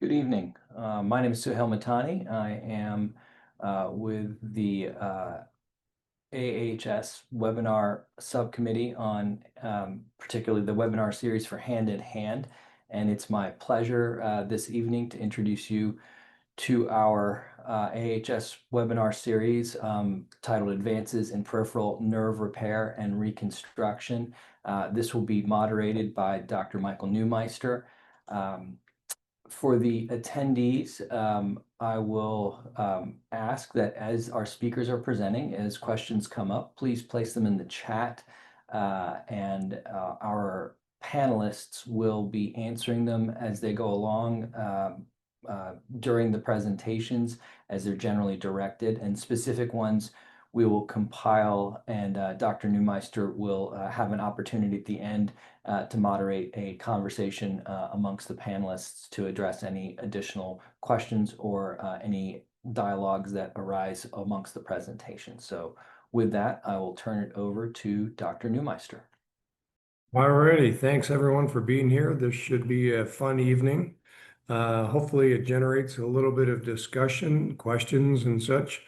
Good evening. My name is Suhail Matani. I am with the AAHS webinar subcommittee on particularly the webinar series for Hand in Hand. And it's my pleasure this evening to introduce you to our AHS webinar series titled Advances in Peripheral Nerve Repair and Reconstruction. This will be moderated by Dr. Michael Neumeister. For the attendees, I will ask that as our speakers are presenting, as questions come up, please place them in the chat, and our panelists will be answering them as they go along during the presentations, as they're generally directed, and specific ones we will compile, and Dr. Neumeister will have an opportunity at the end to moderate a conversation amongst the panelists to address any additional questions or any dialogues that arise amongst the presentation. So with that, I will turn it over to Dr. Neumeister. Alrighty, thanks everyone for being here. This should be a fun evening. Hopefully it generates a little bit of discussion, questions and such.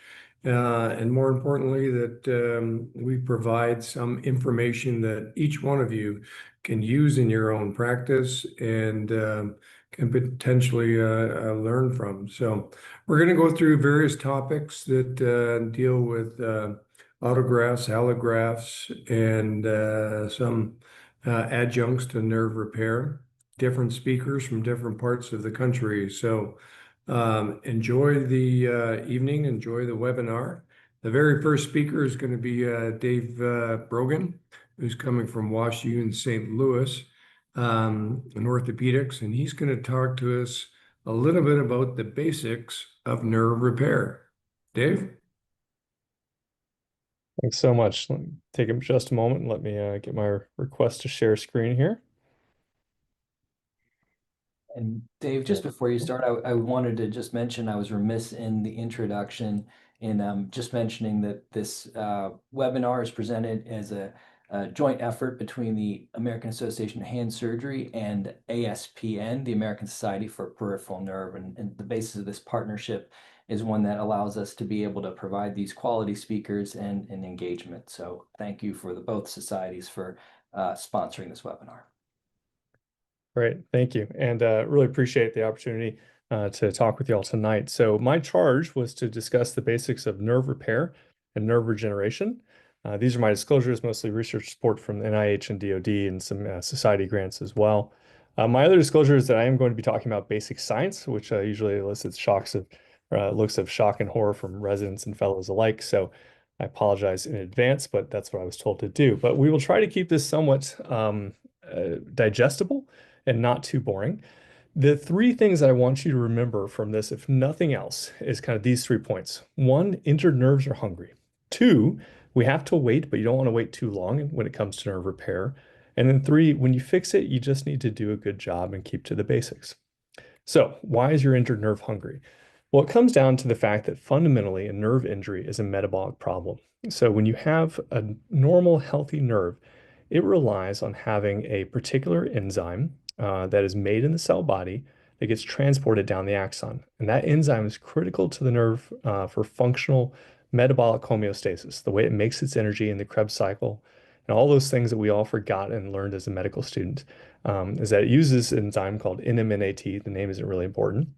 And more importantly, that we provide some information that each one of you can use in your own practice and can potentially learn from. So we're going to go through various topics that deal with autografts, allografts, and some adjuncts to nerve repair, different speakers from different parts of the country. So enjoy the evening, enjoy the webinar. The very first speaker is going to be Dave Brogan, who's coming from WashU St. Louis in orthopedics, and he's going to talk to us a little bit about the basics of nerve repair. Dave? Thanks so much. Let me take just a moment and let me get my request to share screen here. And Dave, just before you start, I wanted to just mention I was remiss in the introduction in just mentioning that this webinar is presented as a joint effort between the American Association of Hand Surgery and ASPN, the American Society for Peripheral Nerve. And the basis of this partnership is one that allows us to be able to provide these quality speakers and engagement. So thank you for both societies for sponsoring this webinar. Great, thank you. And really appreciate the opportunity to talk with you all tonight. So my charge was to discuss the basics of nerve repair and nerve regeneration. These are my disclosures, mostly research support from the NIH and DoD and some society grants as well. My other disclosure is that I am going to be talking about basic science, which usually elicits looks of shock and horror from residents and fellows alike. So I apologize in advance, but that's what I was told to do. But we will try to keep this somewhat digestible and not too boring. The three things I want you to remember from this, if nothing else, is kind of these 3 points. 1, injured nerves are hungry. 2, we have to wait, but you don't want to wait too long when it comes to nerve repair. And then 3, when you fix it, you just need to do a good job and keep to the basics. So why is your injured nerve hungry? Well, it comes down to the fact that fundamentally a nerve injury is a metabolic problem. So when you have a normal, healthy nerve, it relies on having a particular enzyme that is made in the cell body that gets transported down the axon. And that enzyme is critical to the nerve for functional metabolic homeostasis, the way it makes its energy in the Krebs cycle, and all those things that we all forgot and learned as a medical student, is that it uses an enzyme called NMNAT. The name isn't really important.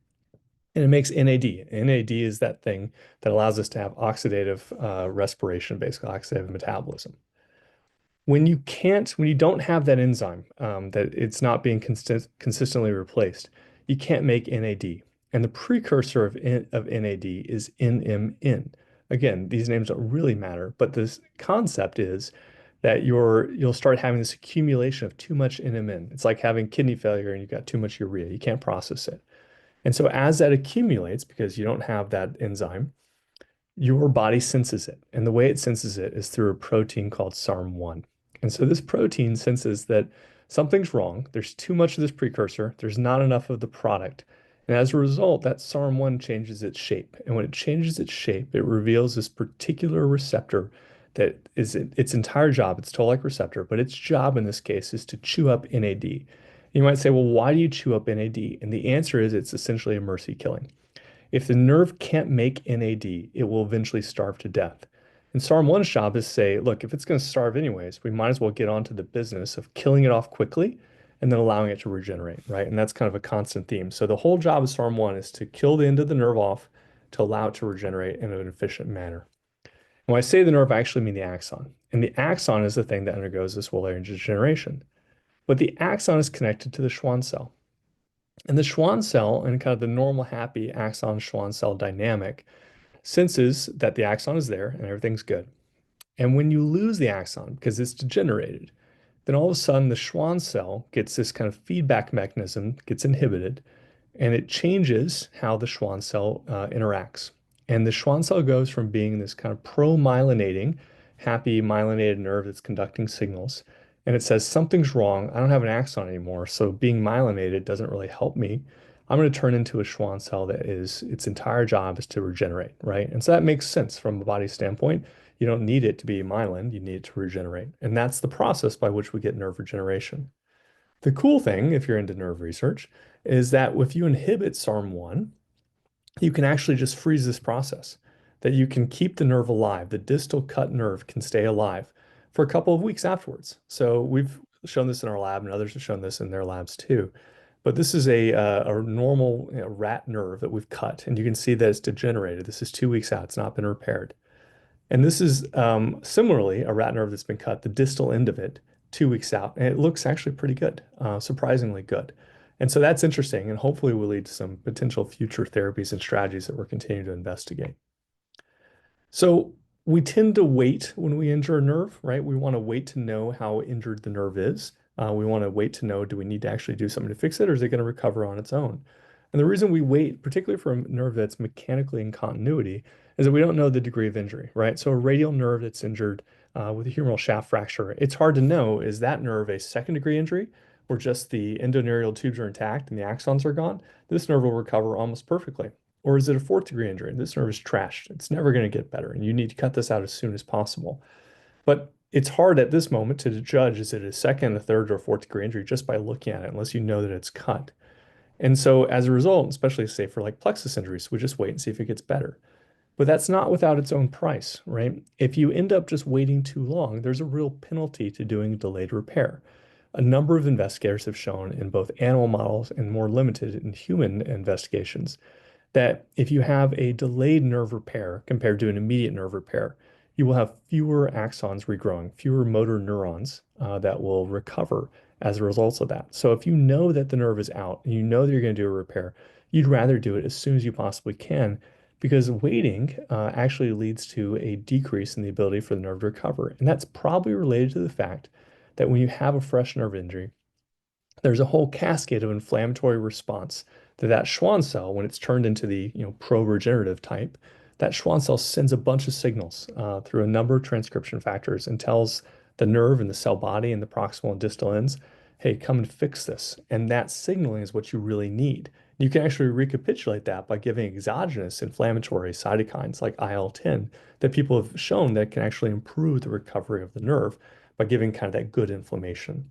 And it makes NAD. NAD is that thing that allows us to have oxidative respiration, basically oxidative metabolism. When you don't have that enzyme, that it's not being consistently replaced, you can't make NAD. And the precursor of NAD is NMN. Again, these names don't really matter, but this concept is that you'll start having this accumulation of too much NMN. It's like having kidney failure and you've got too much urea. You can't process it. And so as that accumulates, because you don't have that enzyme, your body senses it. And the way it senses it is through a protein called SARM1. And so this protein senses that something's wrong. There's too much of this precursor. There's not enough of the product. And as a result, that SARM1 changes its shape. And when it changes its shape, it reveals this particular receptor that is its entire job. It's toll-like receptor, but its job in this case is to chew up NAD. You might say, well, why do you chew up NAD? And the answer is it's essentially a mercy killing. If the nerve can't make NAD, it will eventually starve to death. And SARM1's job is to say, look, if it's going to starve anyways, we might as well get on to the business of killing it off quickly and then allowing it to regenerate, right? And that's kind of a constant theme. So the whole job of SARM1 is to kill the end of the nerve off to allow it to regenerate in an efficient manner. When I say the nerve, I actually mean the axon. And the axon is the thing that undergoes this Wallerian degeneration. But the axon is connected to the Schwann cell. And the Schwann cell, and kind of the normal happy axon-Schwann cell dynamic, senses that the axon is there and everything's good. And when you lose the axon because it's degenerated, then all of a sudden the Schwann cell gets this kind of feedback mechanism, gets inhibited, and it changes how the Schwann cell interacts. And the Schwann cell goes from being this kind of pro-myelinating, happy myelinated nerve that's conducting signals, and it says something's wrong. I don't have an axon anymore, so being myelinated doesn't really help me. I'm going to turn into a Schwann cell that is its entire job is to regenerate, right? And so that makes sense from a body standpoint. You don't need it to be myelin, you need it to regenerate. And that's the process by which we get nerve regeneration. The cool thing, if you're into nerve research, is that if you inhibit SARM1, you can actually just freeze this process, that you can keep the nerve alive. The distal cut nerve can stay alive for a couple of weeks afterwards. So we've shown this in our lab, and others have shown this in their labs too. But this is a normal rat nerve that we've cut, and you can see that it's degenerated. This is 2 weeks out. It's not been repaired. And this is similarly a rat nerve that's been cut, the distal end of it, 2 weeks out. And it looks actually pretty good, surprisingly good. And so that's interesting, and hopefully will lead to some potential future therapies and strategies that we're continuing to investigate. So we tend to wait when we injure a nerve, right? We want to wait to know how injured the nerve is. We want to wait to know, do we need to actually do something to fix it, or is it going to recover on its own? And the reason we wait, particularly for a nerve that's mechanically in continuity, is that we don't know the degree of injury, right? So a radial nerve that's injured with a humeral shaft fracture, it's hard to know, is that nerve a second degree injury or just the endoneurial tubes are intact and the axons are gone? This nerve will recover almost perfectly. Or is it a fourth degree injury? This nerve is trashed. It's never going to get better, and you need to cut this out as soon as possible. But it's hard at this moment to judge, is it a second, a third, or a fourth degree injury just by looking at it, unless you know that it's cut. And so as a result, especially say for like plexus injuries, we just wait and see if it gets better. But that's not without its own price, right? If you end up just waiting too long, there's a real penalty to doing delayed repair. A number of investigators have shown in both animal models and more limited in human investigations that if you have a delayed nerve repair compared to an immediate nerve repair, you will have fewer axons regrowing, fewer motor neurons that will recover as a result of that. So if you know that the nerve is out and you know that you're going to do a repair, you'd rather do it as soon as you possibly can, because waiting actually leads to a decrease in the ability for the nerve to recover. And that's probably related to the fact that when you have a fresh nerve injury, there's a whole cascade of inflammatory response to that Schwann cell when it's turned into the pro-regenerative type. That Schwann cell sends a bunch of signals through a number of transcription factors and tells the nerve and the cell body and the proximal and distal ends, hey, come and fix this. And that signaling is what you really need. You can actually recapitulate that by giving exogenous inflammatory cytokines like IL-10 that people have shown that can actually improve the recovery of the nerve by giving kind of that good inflammation.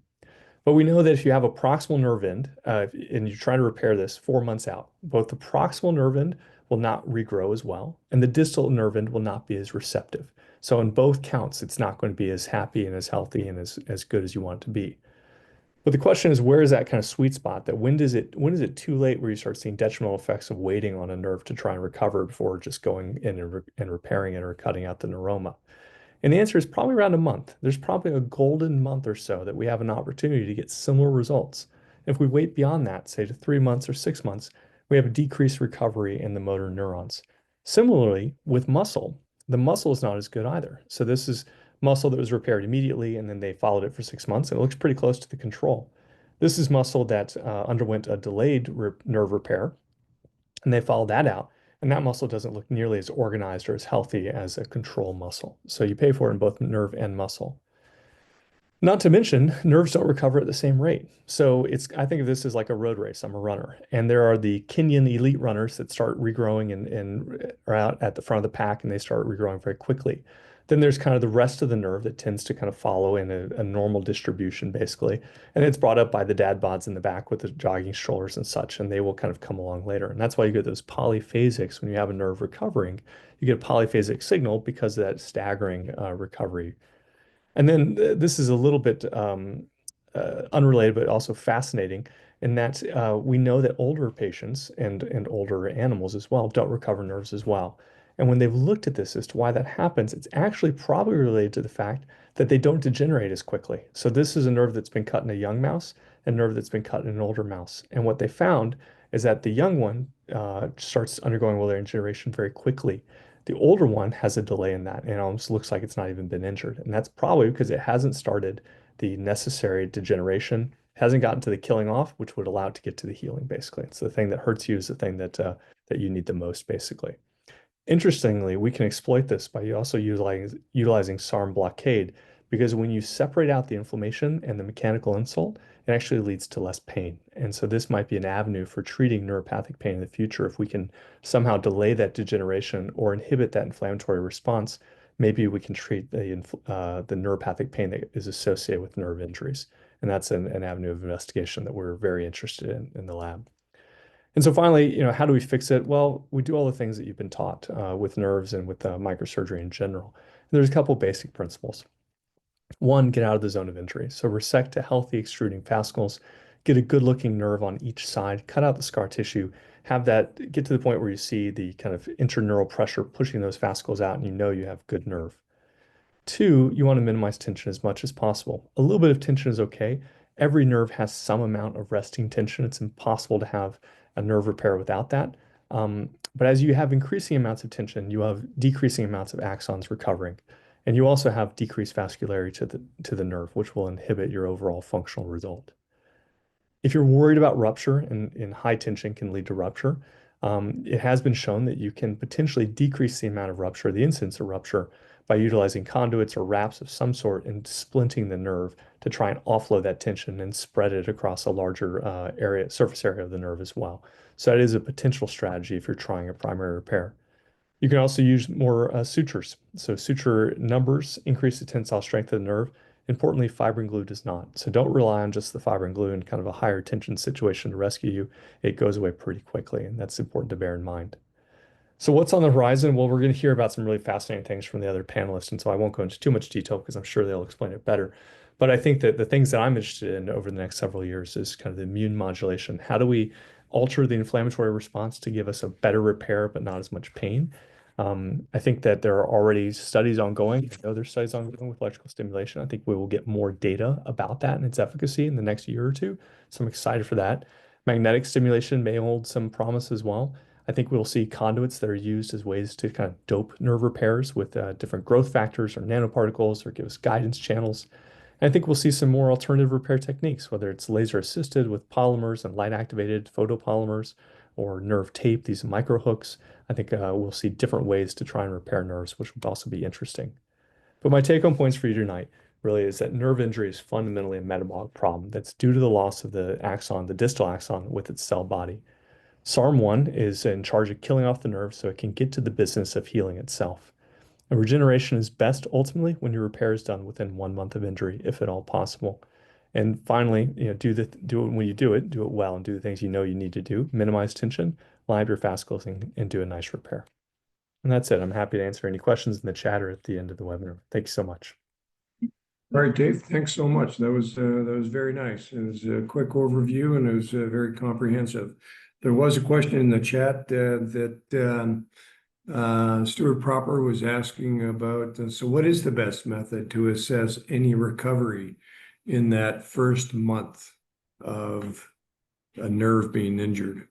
But we know that if you have a proximal nerve end and you're trying to repair this 4 months out, both the proximal nerve end will not regrow as well, and the distal nerve end will not be as receptive. So in both counts, it's not going to be as happy and as healthy and as good as you want it to be. But the question is, where is that kind of sweet spot? That when is it too late where you start seeing detrimental effects of waiting on a nerve to try and recover before just going in and repairing it or cutting out the neuroma? And the answer is probably around a month. There's probably a golden month or so that we have an opportunity to get similar results. If we wait beyond that, say to 3 months or 6 months, we have a decreased recovery in the motor neurons. Similarly, with muscle, the muscle is not as good either. So this is muscle that was repaired immediately, and then they followed it for 6 months, and it looks pretty close to the control. This is muscle that underwent a delayed nerve repair, and they followed that out. And that muscle doesn't look nearly as organized or as healthy as a control muscle. So you pay for it in both nerve and muscle. Not to mention, nerves don't recover at the same rate. So I think of this as like a road race. I'm a runner. And there are the Kenyan elite runners that start regrowing and are out at the front of the pack, and they start regrowing very quickly. Then there's kind of the rest of the nerve that tends to kind of follow in a normal distribution, basically. And it's brought up by the dad bods in the back with the jogging strollers and such, and they will kind of come along later. And that's why you get those polyphasics when you have a nerve recovering. You get a polyphasic signal because of that staggering recovery. And then this is a little bit unrelated, but also fascinating in that we know that older patients and older animals as well don't recover nerves as well. And when they've looked at this as to why that happens, it's actually probably related to the fact that they don't degenerate as quickly. So this is a nerve that's been cut in a young mouse, a nerve that's been cut in an older mouse. And what they found is that the young one starts undergoing willar degeneration very quickly. The older one has a delay in that, and it almost looks like it's not even been injured. And that's probably because it hasn't started the necessary degeneration, hasn't gotten to the killing off, which would allow it to get to the healing, basically. It's the thing that hurts you is the thing that you need the most, basically. Interestingly, we can exploit this by also utilizing SARM blockade because when you separate out the inflammation and the mechanical insult, it actually leads to less pain. And so this might be an avenue for treating neuropathic pain in the future if we can somehow delay that degeneration or inhibit that inflammatory response. Maybe we can treat the neuropathic pain that is associated with nerve injuries. And that's an avenue of investigation that we're very interested in the lab. And so finally, how do we fix it? Well, we do all the things that you've been taught with nerves and with microsurgery in general. And there's a couple basic principles. One, get out of the zone of injury. So resect to healthy extruding fascicles, get a good looking nerve on each side, cut out the scar tissue, have that get to the point where you see the kind of intraneural pressure pushing those fascicles out and you know you have good nerve. Two, you want to minimize tension as much as possible. A little bit of tension is okay. Every nerve has some amount of resting tension. It's impossible to have a nerve repair without that. But as you have increasing amounts of tension, you have decreasing amounts of axons recovering. And you also have decreased vascularity to the nerve, which will inhibit your overall functional result. If you're worried about rupture and high tension can lead to rupture, it has been shown that you can potentially decrease the amount of rupture, the incidence of rupture, by utilizing conduits or wraps of some sort and splinting the nerve to try and offload that tension and spread it across a larger surface area of the nerve as well. So that is a potential strategy if you're trying a primary repair. You can also use more sutures. So suture numbers increase the tensile strength of the nerve. Importantly, fibrin glue does not. So don't rely on just the fibrin glue in kind of a higher tension situation to rescue you. It goes away pretty quickly, and that's important to bear in mind. So what's on the horizon? Well, we're going to hear about some really fascinating things from the other panelists, and so I won't go into too much detail because I'm sure they'll explain it better. But I think that the things that I'm interested in over the next several years is kind of the immune modulation. How do we alter the inflammatory response to give us a better repair but not as much pain? I think that there are already studies ongoing. I know there's studies ongoing with electrical stimulation. I think we will get more data about that and its efficacy in the next year or two. So I'm excited for that. Magnetic stimulation may hold some promise as well. I think we'll see conduits that are used as ways to kind of dope nerve repairs with different growth factors or nanoparticles or give us guidance channels. And I think we'll see some more alternative repair techniques, whether it's laser assisted with polymers and light activated photopolymers or nerve tape, these micro hooks. I think we'll see different ways to try and repair nerves, which would also be interesting. But my take home points for you tonight really is that nerve injury is fundamentally a metabolic problem that's due to the loss of the axon, the distal axon with its cell body. SARM1 is in charge of killing off the nerve so it can get to the business of healing itself. And regeneration is best ultimately when your repair is done within 1 month of injury, if at all possible. And finally, do it when you do it well and do the things you know you need to do. Minimize tension, line up your fascicles, and do a nice repair. And that's it. I'm happy to answer any questions in the chat or at the end of the webinar. Thank you so much. All right, Dave, thanks so much. That was very nice. It was a quick overview and it was very comprehensive. There was a question in the chat that Stuart Proper was asking about. So what is the best method to assess any recovery in that first month of a nerve being injured?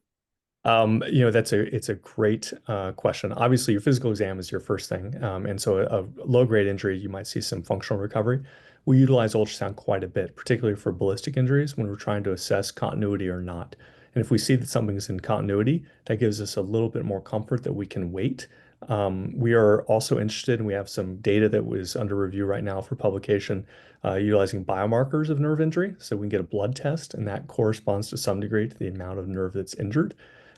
It's a great question. Obviously, your physical exam is your first thing. And so a low-grade injury, you might see some functional recovery. We utilize ultrasound quite a bit, particularly for ballistic injuries when we're trying to assess continuity or not. And if we see that something's in continuity, that gives us a little bit more comfort that we can wait. We are also interested, and we have some data that was under review right now for publication, utilizing biomarkers of nerve injury. So we can get a blood test, and that corresponds to some degree to the amount of nerve that's injured.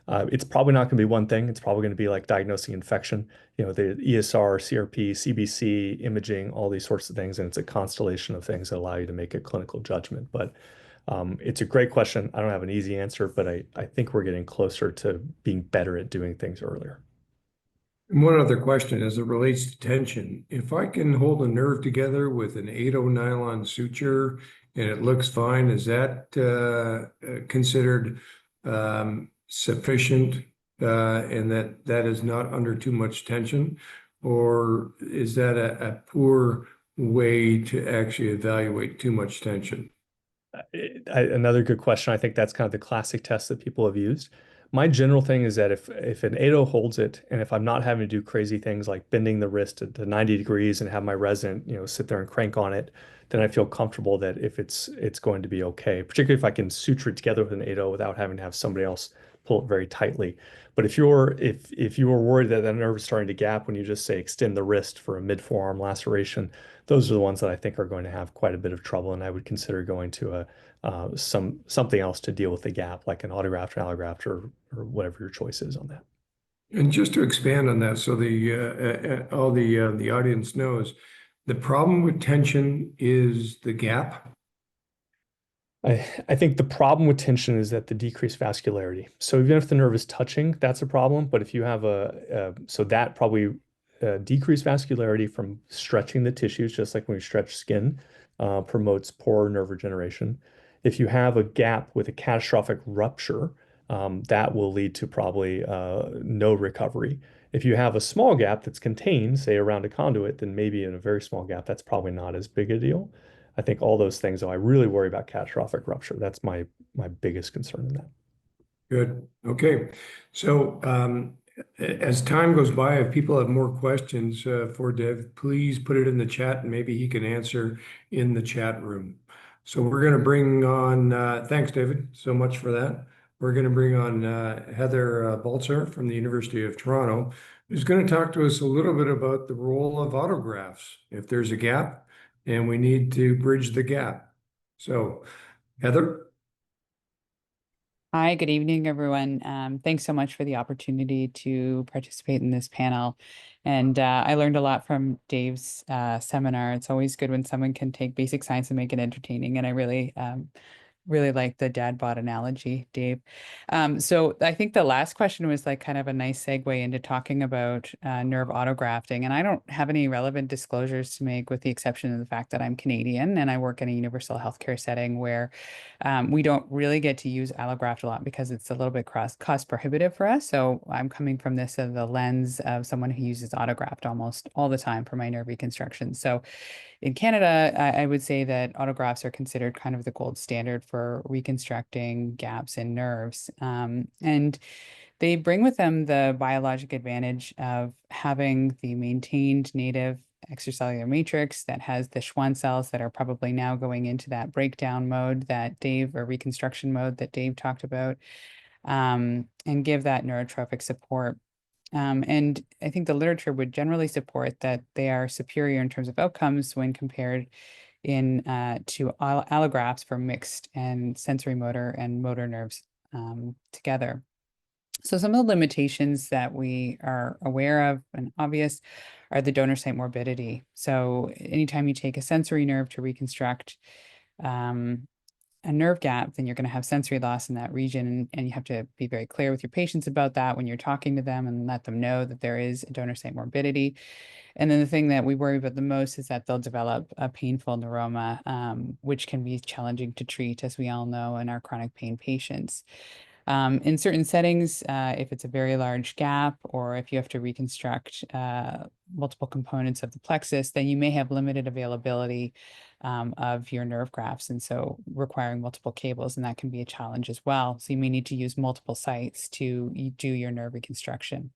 It's probably not going to be one thing. It's probably going to be like diagnosing infection, the ESR, CRP, CBC, imaging, all these sorts of things. And it's a constellation of things that allow you to make a clinical judgment. But it's a great question. I don't have an easy answer, but I think we're getting closer to being better at doing things earlier. And one other question as it relates to tension. If I can hold a nerve together with an 8-0 nylon suture and it looks fine, is that considered sufficient and that is not under too much tension? Or is that a poor way to actually evaluate too much tension? Another good question. I think that's kind of the classic test that people have used. My general thing is that if an 8-0 holds it, and if I'm not having to do crazy things like bending the wrist to 90 degrees and have my resident, sit there and crank on it, then I feel comfortable that if it's going to be okay, particularly if I can suture it together with an 8-0 without having to have somebody else pull it very tightly. But if you are worried that that nerve is starting to gap when you just say extend the wrist for a mid forearm laceration, those are the ones that I think are going to have quite a bit of trouble, and I would consider going to something else to deal with the gap, like an autograft or allograft or whatever your choice is on that. And just to expand on that, so the audience knows, the problem with tension is the gap. I think the problem with tension is that the decreased vascularity. So even if the nerve is touching, that's a problem. But if you have so that probably decreased vascularity from stretching the tissues, just like when we stretch skin, promotes poor nerve regeneration. If you have a gap with a catastrophic rupture, that will lead to probably no recovery. If you have a small gap that's contained, say around a conduit, then maybe in a very small gap, that's probably not as big a deal. I think all those things, though, I really worry about catastrophic rupture. That's my biggest concern in that. Good. Okay. So as time goes by, if people have more questions for Dev, please put it in the chat and maybe he can answer in the chat room. So we're going to bring on, thanks, David, so much for that. We're going to bring on Heather Balzer from the University of Toronto, who's going to talk to us a little bit about the role of autografts. If there's a gap and we need to bridge the gap. So, Heather. Hi, good evening, everyone. Thanks so much for the opportunity to participate in this panel. And I learned a lot from Dave's seminar. It's always good when someone can take basic science and make it entertaining. And I really like the dad bod analogy, Dave. So I think the last question was like kind of a nice segue into talking about nerve autografting. And I don't have any relevant disclosures to make with the exception of the fact that I'm Canadian and I work in a universal healthcare setting where we don't really get to use allograft a lot because it's a little bit cost prohibitive for us. So I'm coming from this of the lens of someone who uses autograft almost all the time for my nerve reconstruction. So in Canada, I would say that autografts are considered kind of the gold standard for reconstructing gaps in nerves. And they bring with them the biologic advantage of having the maintained native extracellular matrix that has the Schwann cells that are probably now going into that breakdown mode that Dave, or reconstruction mode that Dave talked about, and give that neurotrophic support. And I think the literature would generally support that they are superior in terms of outcomes when compared to allografts for mixed and sensory motor and motor nerves together. So some of the limitations that we are aware of and obvious are the donor site morbidity. So anytime you take a sensory nerve to reconstruct a nerve gap, then you're going to have sensory loss in that region. And you have to be very clear with your patients about that when you're talking to them and let them know that there is a donor site morbidity. And then the thing that we worry about the most is that they'll develop a painful neuroma, which can be challenging to treat, as we all know, in our chronic pain patients. In certain settings, if it's a very large gap or if you have to reconstruct multiple components of the plexus, then you may have limited availability of your nerve grafts, and so requiring multiple cables, and that can be a challenge as well. So you may need to use multiple sites to do your nerve reconstruction.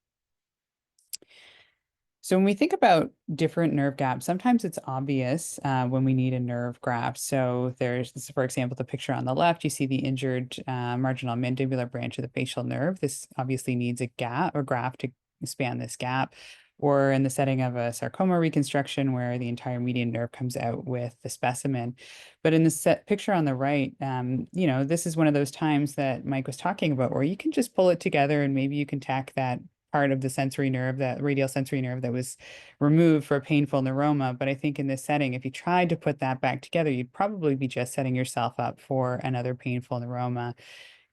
So when we think about different nerve gaps, sometimes it's obvious when we need a nerve graft. So there's, for example, the picture on the left, you see the injured marginal mandibular branch of the facial nerve. This obviously needs a gap or graft to span this gap. or in the setting of a sarcoma reconstruction where the entire median nerve comes out with the specimen. But in the picture on the right, this is one of those times that Mike was talking about where you can just pull it together and maybe you can tack that part of the sensory nerve, that radial sensory nerve that was removed for a painful neuroma. But I think in this setting, if you tried to put that back together, you'd probably be just setting yourself up for another painful neuroma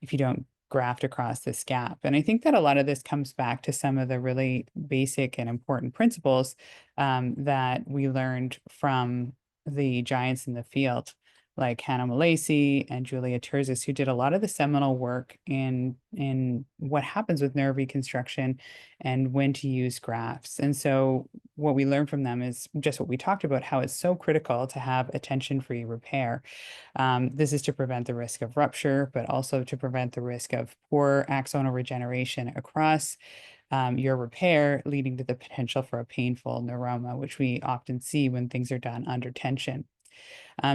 if you don't graft across this gap. And I think that a lot of this comes back to some of the really basic and important principles that we learned from the giants in the field, like Hannah Malacy and Julia Terzis, who did a lot of the seminal work in what happens with nerve reconstruction and when to use grafts. And so what we learned from them is just what we talked about, how it's so critical to have attention-free repair. This is to prevent the risk of rupture, but also to prevent the risk of poor axonal regeneration across your repair, leading to the potential for a painful neuroma, which we often see when things are done under tension.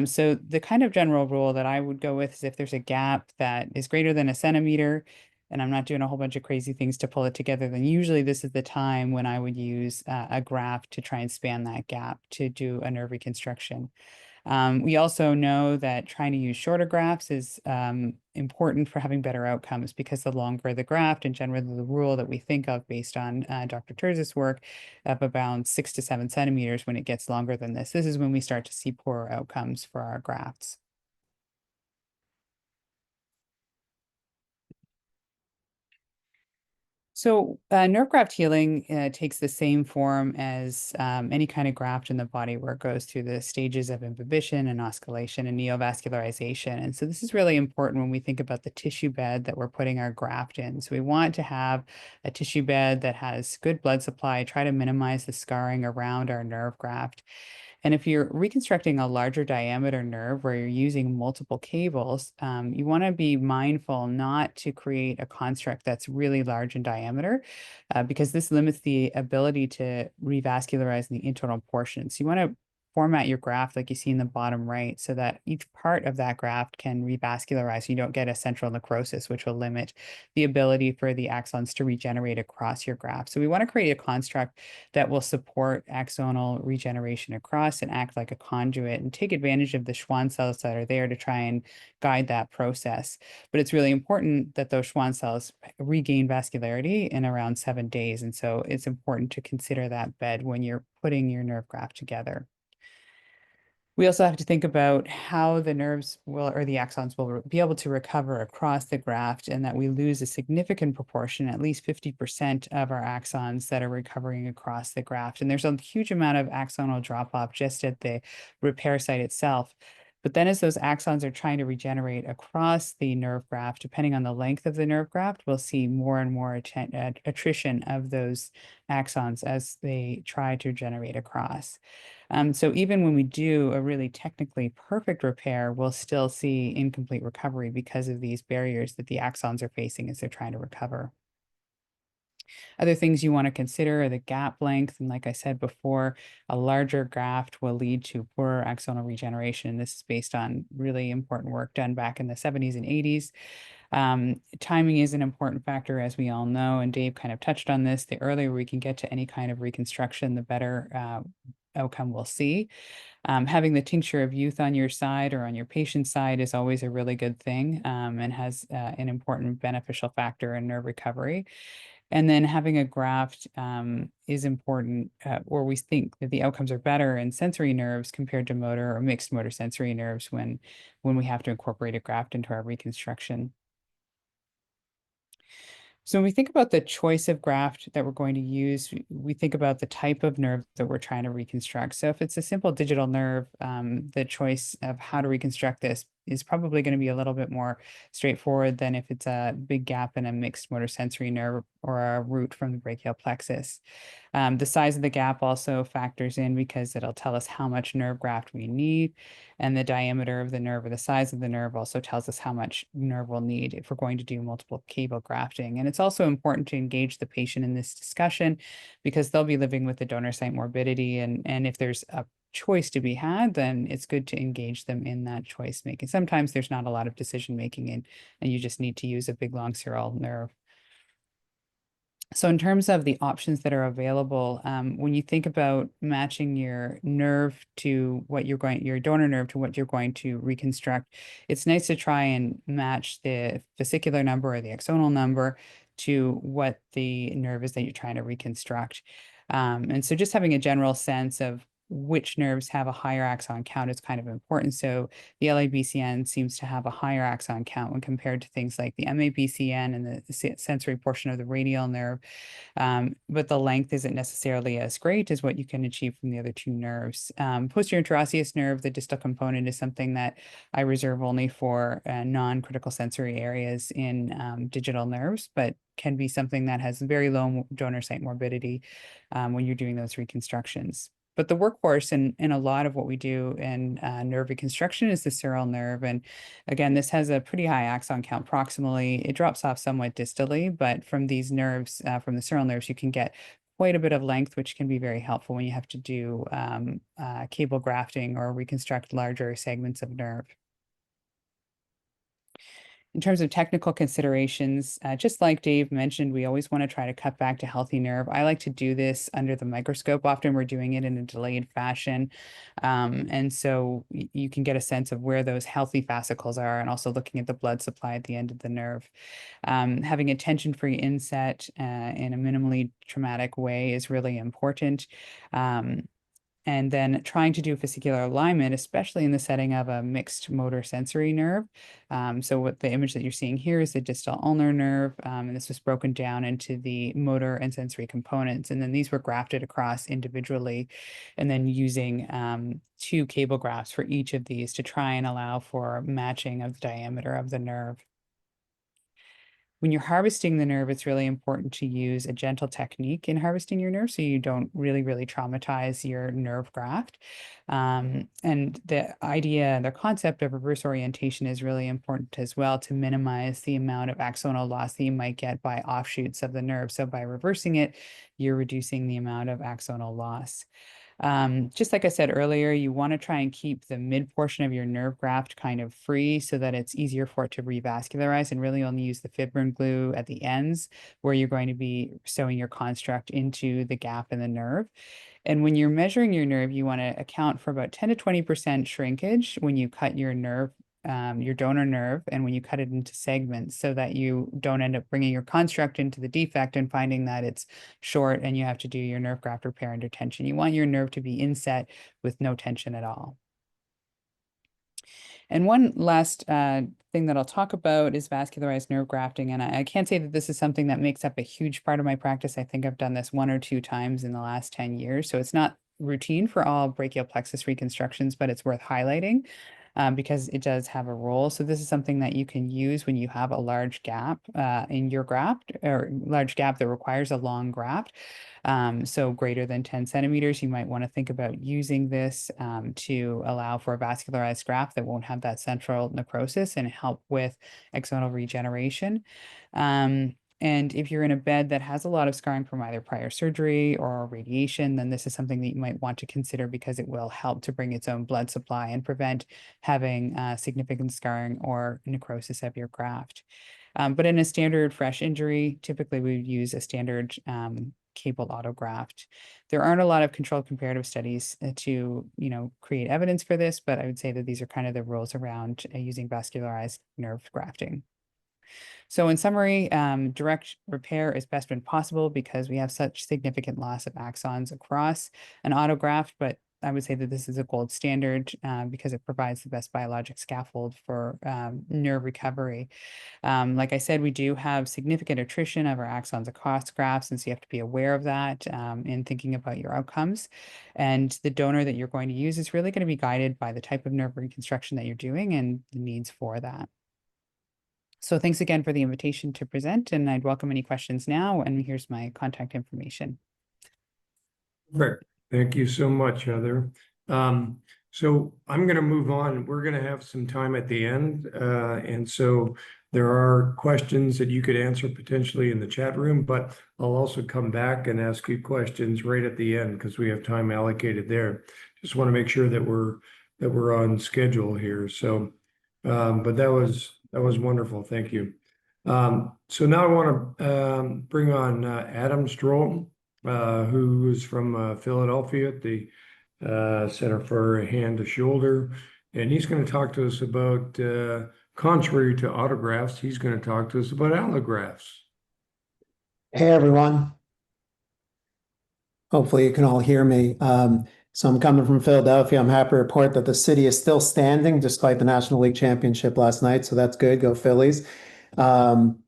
So the kind of general rule that I would go with is if there's a gap that is greater than a centimeter, and I'm not doing a whole bunch of crazy things to pull it together, then usually this is the time when I would use a graft to try and span that gap to do a nerve reconstruction. We also know that trying to use shorter grafts is important for having better outcomes, because the longer the graft, and generally the rule that we think of based on Dr. Terzis' work of about 6 to 7 centimeters, when it gets longer than this is when we start to see poorer outcomes for our grafts. So nerve graft healing takes the same form as any kind of graft in the body, where it goes through the stages of imbibition and oscillation and neovascularization. And so this is really important when we think about the tissue bed that we're putting our graft in. So we want to have a tissue bed that has good blood supply, try to minimize the scarring around our nerve graft. And if you're reconstructing a larger diameter nerve where you're using multiple cables, you want to be mindful not to create a construct that's really large in diameter, because this limits the ability to revascularize the internal portion. So you want to format your graft like you see in the bottom right, so that each part of that graft can revascularize. You don't get a central necrosis, which will limit the ability for the axons to regenerate across your graft. So we want to create a construct that will support axonal regeneration across and act like a conduit and take advantage of the Schwann cells that are there to try and guide that process. But it's really important that those Schwann cells regain vascularity in around 7 days. And so it's important to consider that bed when you're putting your nerve graft together. We also have to think about how the nerves will, or the axons will be able to recover across the graft, and that we lose a significant proportion, at least 50% of our axons that are recovering across the graft. And there's a huge amount of axonal drop off just at the repair site itself. But then as those axons are trying to regenerate across the nerve graft, depending on the length of the nerve graft, we'll see more and more attrition of those axons as they try to generate across. So even when we do a really technically perfect repair, we'll still see incomplete recovery because of these barriers that the axons are facing as they're trying to recover. Other things you want to consider are the gap length. And like I said before, a larger graft will lead to poorer axonal regeneration. This is based on really important work done back in the 70s and 80s. Timing is an important factor, as we all know, and Dave kind of touched on this. The earlier we can get to any kind of reconstruction, the better outcome we'll see. Having the tincture of youth on your side or on your patient's side is always a really good thing, and has an important beneficial factor in nerve recovery. And then having a graft is important, or we think that the outcomes are better in sensory nerves compared to motor or mixed motor sensory nerves when we have to incorporate a graft into our reconstruction. So when we think about the choice of graft that we're going to use, we think about the type of nerve that we're trying to reconstruct. So if it's a simple digital nerve, the choice of how to reconstruct this is probably going to be a little bit more straightforward than if it's a big gap in a mixed motor sensory nerve or a root from the brachial plexus. The size of the gap also factors in, because it'll tell us how much nerve graft we need, and the diameter of the nerve or the size of the nerve also tells us how much nerve we'll need if we're going to do multiple cable grafting. And it's also important to engage the patient in this discussion, because they'll be living with the donor site morbidity, and if there's a choice to be had, then it's good to engage them in that choice making. Sometimes there's not a lot of decision making, and you just need to use a big long sural nerve. So in terms of the options that are available, when you think about matching your nerve to what you're going, your donor nerve to what you're going to reconstruct, it's nice to try and match the vesicular number or the axonal number to what the nerve is that you're trying to reconstruct. And so just having a general sense of which nerves have a higher axon count is kind of important. So the LABCN seems to have a higher axon count when compared to things like the MABCN and the sensory portion of the radial nerve. But the length isn't necessarily as great as what you can achieve from the other two nerves. Posterior interosseous nerve, the distal component, is something that I reserve only for non-critical sensory areas in digital nerves, but can be something that has very low donor site morbidity when you're doing those reconstructions. But the workhorse in a lot of what we do in nerve reconstruction is the sural nerve. And again, this has a pretty high axon count proximally. It drops off somewhat distally, but from these nerves, from the sural nerves, you can get quite a bit of length, which can be very helpful when you have to do cable grafting or reconstruct larger segments of nerve. In terms of technical considerations, just like Dave mentioned, we always want to try to cut back to healthy nerve. I like to do this under the microscope. Often we're doing it in a delayed fashion. And so you can get a sense of where those healthy fascicles are and also looking at the blood supply at the end of the nerve. Having a tension-free inset in a minimally traumatic way is really important. And then trying to do fascicular alignment, especially in the setting of a mixed motor sensory nerve. So what the image that you're seeing here is the distal ulnar nerve, and this was broken down into the motor and sensory components. And then these were grafted across individually, and then using 2 cable grafts for each of these to try and allow for matching of the diameter of the nerve. When you're harvesting the nerve, it's really important to use a gentle technique in harvesting your nerve so you don't really traumatize your nerve graft. And the idea, the concept of reverse orientation is really important as well to minimize the amount of axonal loss that you might get by offshoots of the nerve. So by reversing it, you're reducing the amount of axonal loss. Just like I said earlier, you want to try and keep the mid portion of your nerve graft kind of free so that it's easier for it to revascularize, and really only use the fibrin glue at the ends where you're going to be sewing your construct into the gap in the nerve. And when you're measuring your nerve, you want to account for about 10 to 20% shrinkage when you cut your nerve, your donor nerve, and when you cut it into segments so that you don't end up bringing your construct into the defect and finding that it's short and you have to do your nerve graft repair under tension. You want your nerve to be inset with no tension at all. And one last thing that I'll talk about is vascularized nerve grafting. And I can't say that this is something that makes up a huge part of my practice. I think I've done this 1 or 2 times in the last 10 years. So it's not routine for all brachial plexus reconstructions, but it's worth highlighting because it does have a role. So this is something that you can use when you have a large gap in your graft, or large gap that requires a long graft. So greater than 10 centimeters, you might want to think about using this to allow for a vascularized graft that won't have that central necrosis and help with axonal regeneration. And if you're in a bed that has a lot of scarring from either prior surgery or radiation, then this is something that you might want to consider because it will help to bring its own blood supply and prevent having significant scarring or necrosis of your graft. But in a standard fresh injury, typically we would use a standard cable autograft. There aren't a lot of controlled comparative studies to, create evidence for this, but I would say that these are kind of the rules around using vascularized nerve grafting. So in summary, direct repair is best when possible because we have such significant loss of axons across an autograft, but I would say that this is a gold standard because it provides the best biologic scaffold for nerve recovery. Like I said, we do have significant attrition of our axons across grafts, and so you have to be aware of that in thinking about your outcomes. And the donor that you're going to use is really going to be guided by the type of nerve reconstruction that you're doing and the needs for that. So thanks again for the invitation to present, and I'd welcome any questions now. And here's my contact information. Perfect. Thank you so much, Heather. So I'm going to move on. We're going to have some time at the end. And so there are questions that you could answer potentially in the chat room, but I'll also come back and ask you questions right at the end because we have time allocated there. Just want to make sure that we're on schedule here. So, but that was wonderful. Thank you. So now I want to bring on Adam Stroll, who is from Philadelphia at the Center for Hand to Shoulder. And he's going to talk to us about, contrary to autografts, he's going to talk to us about allografts. Hey everyone. Hopefully you can all hear me. So I'm coming from Philadelphia. I'm happy to report that the city is still standing despite the National League Championship last night. So that's good. Go Phillies. Um,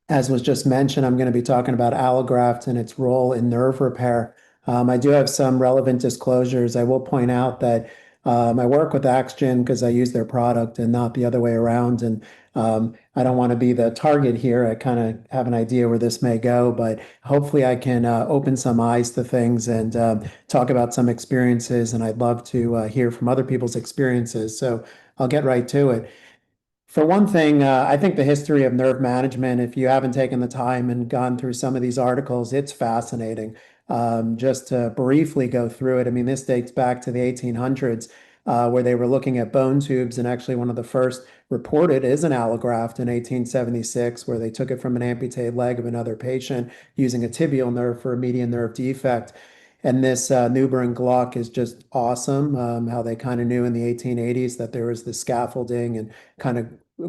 as was just mentioned, I'm going to be talking about allograft and its role in nerve repair. I do have some relevant disclosures. I will point out that I work with Axgen because I use their product and not the other way around. And I don't want to be the target here. I kind of have an idea where this may go, but hopefully I can open some eyes to things and talk about some experiences. And I'd love to hear from other people's experiences. So I'll get right to it. For one thing, I think the history of nerve management, if you haven't taken the time and gone through some of these articles, it's fascinating. Just to briefly go through it, I mean, this dates back to the 1800s, where they were looking at bone tubes, and actually one of the first reported is an allograft in 1876, where they took it from an amputated leg of another patient using a tibial nerve for a median nerve defect. And this Nuber and Glock is just awesome. How they kind of knew in the 1880s that there was the scaffolding and kind of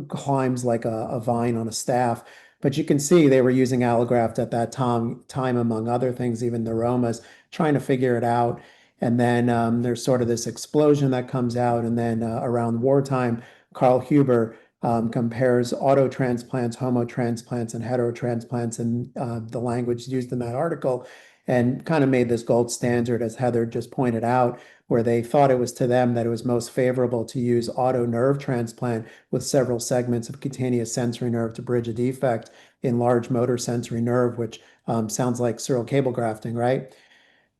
climbs like a vine on a staff. But you can see they were using allograft at that time, among other things, even neuromas, trying to figure it out. And then there's sort of this explosion that comes out. And then around wartime, Carl Huber compares auto transplants, homo transplants, and hetero transplants, and the language used in that article, and kind of made this gold standard, as Heather just pointed out, where they thought it was to them that it was most favorable to use auto nerve transplant with several segments of cutaneous sensory nerve to bridge a defect in large motor sensory nerve, which sounds like serial cable grafting, right?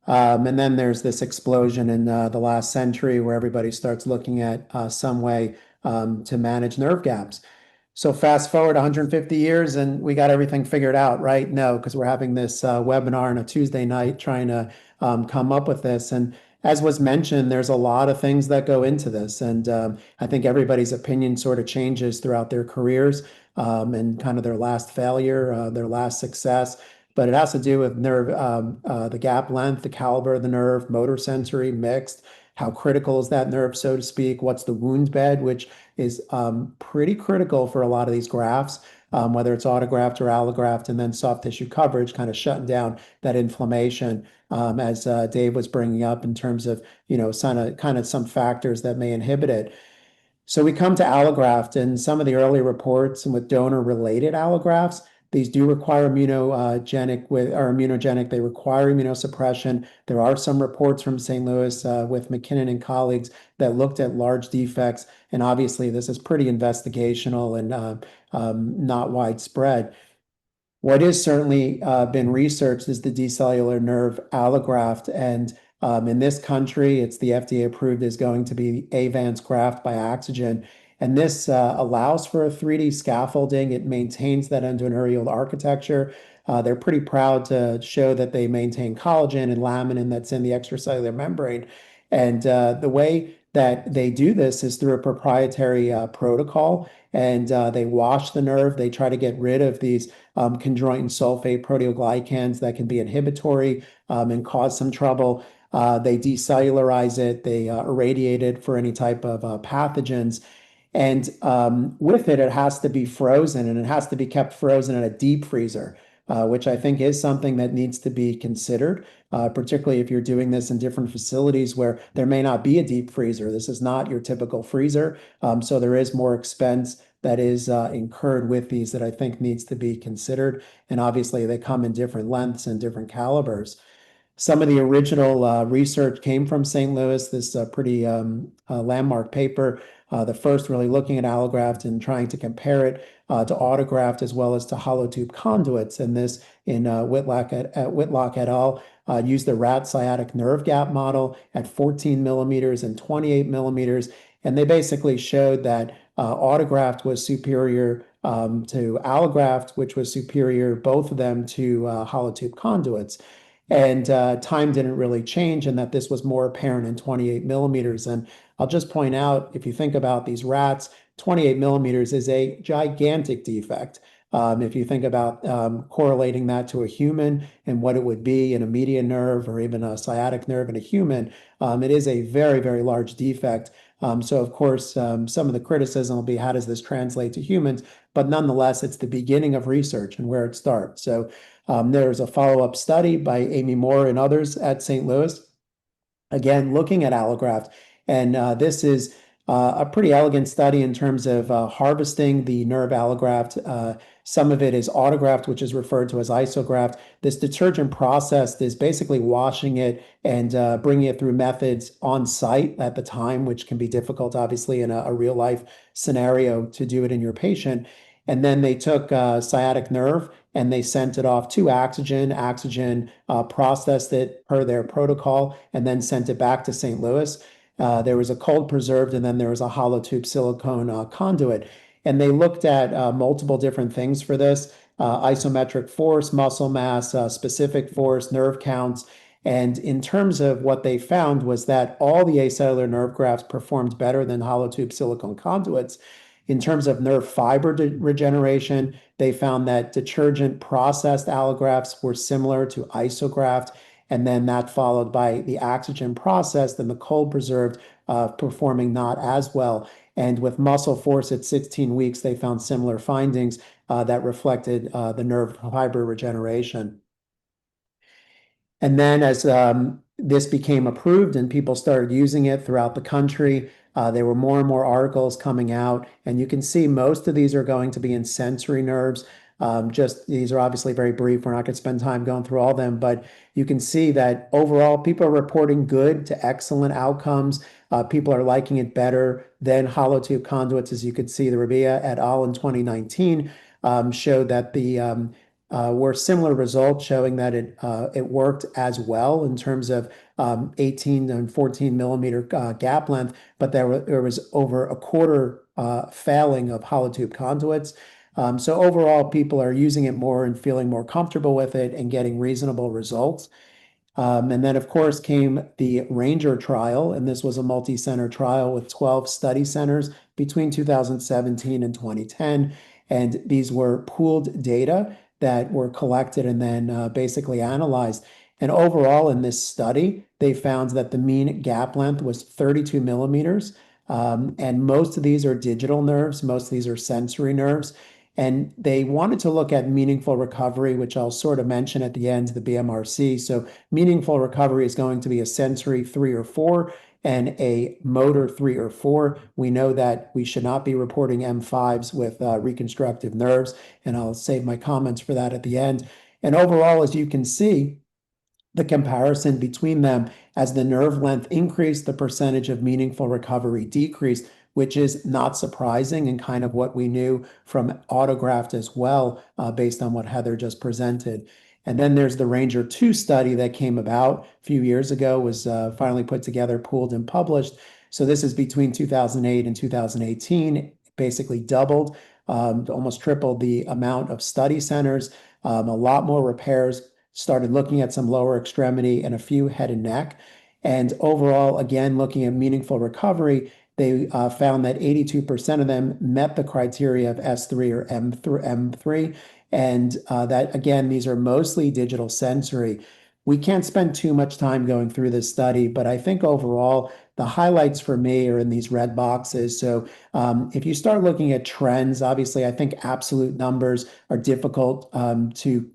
And then there's this explosion in the last century where everybody starts looking at some way to manage nerve gaps. So fast forward 150 years and we got everything figured out, right? No, because we're having this webinar on a Tuesday night trying to come up with this. And as was mentioned, there's a lot of things that go into this. And I think everybody's opinion sort of changes throughout their careers and kind of their last failure, their last success. But it has to do with nerve, the gap length, the caliber of the nerve, motor sensory, mixed. How critical is that nerve, so to speak? What's the wound bed, which is pretty critical for a lot of these grafts, whether it's autograft or allograft, and then soft tissue coverage, kind of shutting down that inflammation, as Dave was bringing up in terms of, kind of some factors that may inhibit it. So we come to allograft, and some of the early reports and with donor-related allografts, these do require immunogenic. They require immunosuppression. There are some reports from St. Louis with McKinnon and colleagues that looked at large defects, and obviously this is pretty investigational and not widespread. What is certainly been researched is the decellular nerve allograft, and in this country, it's the FDA approved is going to be Avance graft by Axgen. And this allows for a 3D scaffolding. It maintains that endoneurial architecture. They're pretty proud to show that they maintain collagen and laminin that's in the extracellular membrane. And the way that they do this is through a proprietary protocol. And they wash the nerve. They try to get rid of these chondroitin sulfate proteoglycans that can be inhibitory and cause some trouble. They decellularize it. They irradiate it for any type of pathogens. And with it, it has to be frozen, and it has to be kept frozen in a deep freezer, which I think is something that needs to be considered, particularly if you're doing this in different facilities where there may not be a deep freezer. This is not your typical freezer. So there is more expense that is incurred with these that I think needs to be considered. And obviously, they come in different lengths and different calibers. Some of the original research came from St. Louis, this pretty landmark paper, the first really looking at allograft and trying to compare it to autograft as well as to hollow tube conduits. And this in Whitlock et al. Used the rat sciatic nerve gap model at 14 millimeters and 28 millimeters. And they basically showed that autograft was superior to allograft, which was superior, both of them, to hollow tube conduits. And time didn't really change, and that this was more apparent in 28 millimeters. And I'll just point out, if you think about these rats, 28 millimeters is a gigantic defect. If you think about correlating that to a human and what it would be in a median nerve or even a sciatic nerve in a human, it is a very, very large defect. So of course, some of the criticism will be, how does this translate to humans? But nonetheless, it's the beginning of research and where it starts. So there's a follow-up study by Amy Moore and others at St. Louis, again, looking at allograft. And this is a pretty elegant study in terms of harvesting the nerve allograft. Some of it is autograft, which is referred to as isograft. This detergent process is basically washing it and bringing it through methods on site at the time, which can be difficult, obviously, in a real life scenario to do it in your patient. And then they took sciatic nerve and they sent it off to Axogen. Axogen processed it per their protocol and then sent it back to St. Louis. There was a cold preserved and then there was a hollow tube silicone conduit. And they looked at multiple different things for this: isometric force, muscle mass, specific force, nerve counts. And in terms of what they found was that all the acellular nerve grafts performed better than hollow tube silicone conduits. In terms of nerve fiber regeneration, they found that detergent processed allografts were similar to isograft, and then that followed by the Axogen processed and the cold preserved performing not as well. And with muscle force at 16 weeks, they found similar findings that reflected the nerve fiber regeneration. And then as this became approved and people started using it throughout the country, there were more and more articles coming out, and you can see most of these are going to be in sensory nerves. These are obviously very brief. We're not going to spend time going through all of them, but you can see that overall people are reporting good to excellent outcomes. People are liking it better than hollow tube conduits. As you could see, the Rabia et al. In 2019 showed that the were similar results, showing that it worked as well in terms of 18 and 14 millimeter gap length, but there was over a quarter failing of hollow tube conduits. So overall, people are using it more and feeling more comfortable with it and getting reasonable results. And then, of course, came the Ranger trial, and this was a multi-center trial with 12 study centers between 2017 and 2010. And these were pooled data that were collected and then basically analyzed. And overall, in this study, they found that the mean gap length was 32 millimeters. And most of these are digital nerves, most of these are sensory nerves. And they wanted to look at meaningful recovery, which I'll sort of mention at the end of the BMRC. So meaningful recovery is going to be a sensory 3 or 4 and a motor 3 or 4. We know that we should not be reporting M5s with reconstructive nerves, and I'll save my comments for that at the end. And overall, as you can see, the comparison between them, as the nerve length increased, the percentage of meaningful recovery decreased, which is not surprising and kind of what we knew from autograft as well, based on what Heather just presented. And then there's the Ranger 2 study that came about a few years ago, was finally put together, pooled and published. So this is between 2008 and 2018, basically doubled, almost tripled the amount of study centers, a lot more repairs, started looking at some lower extremity and a few head and neck. And overall, again, looking at meaningful recovery, they found that 82% of them met the criteria of S3 or M3. And that, again, these are mostly digital sensory. We can't spend too much time going through this study, but I think overall, the highlights for me are in these red boxes. So if you start looking at trends, obviously, I think absolute numbers are difficult to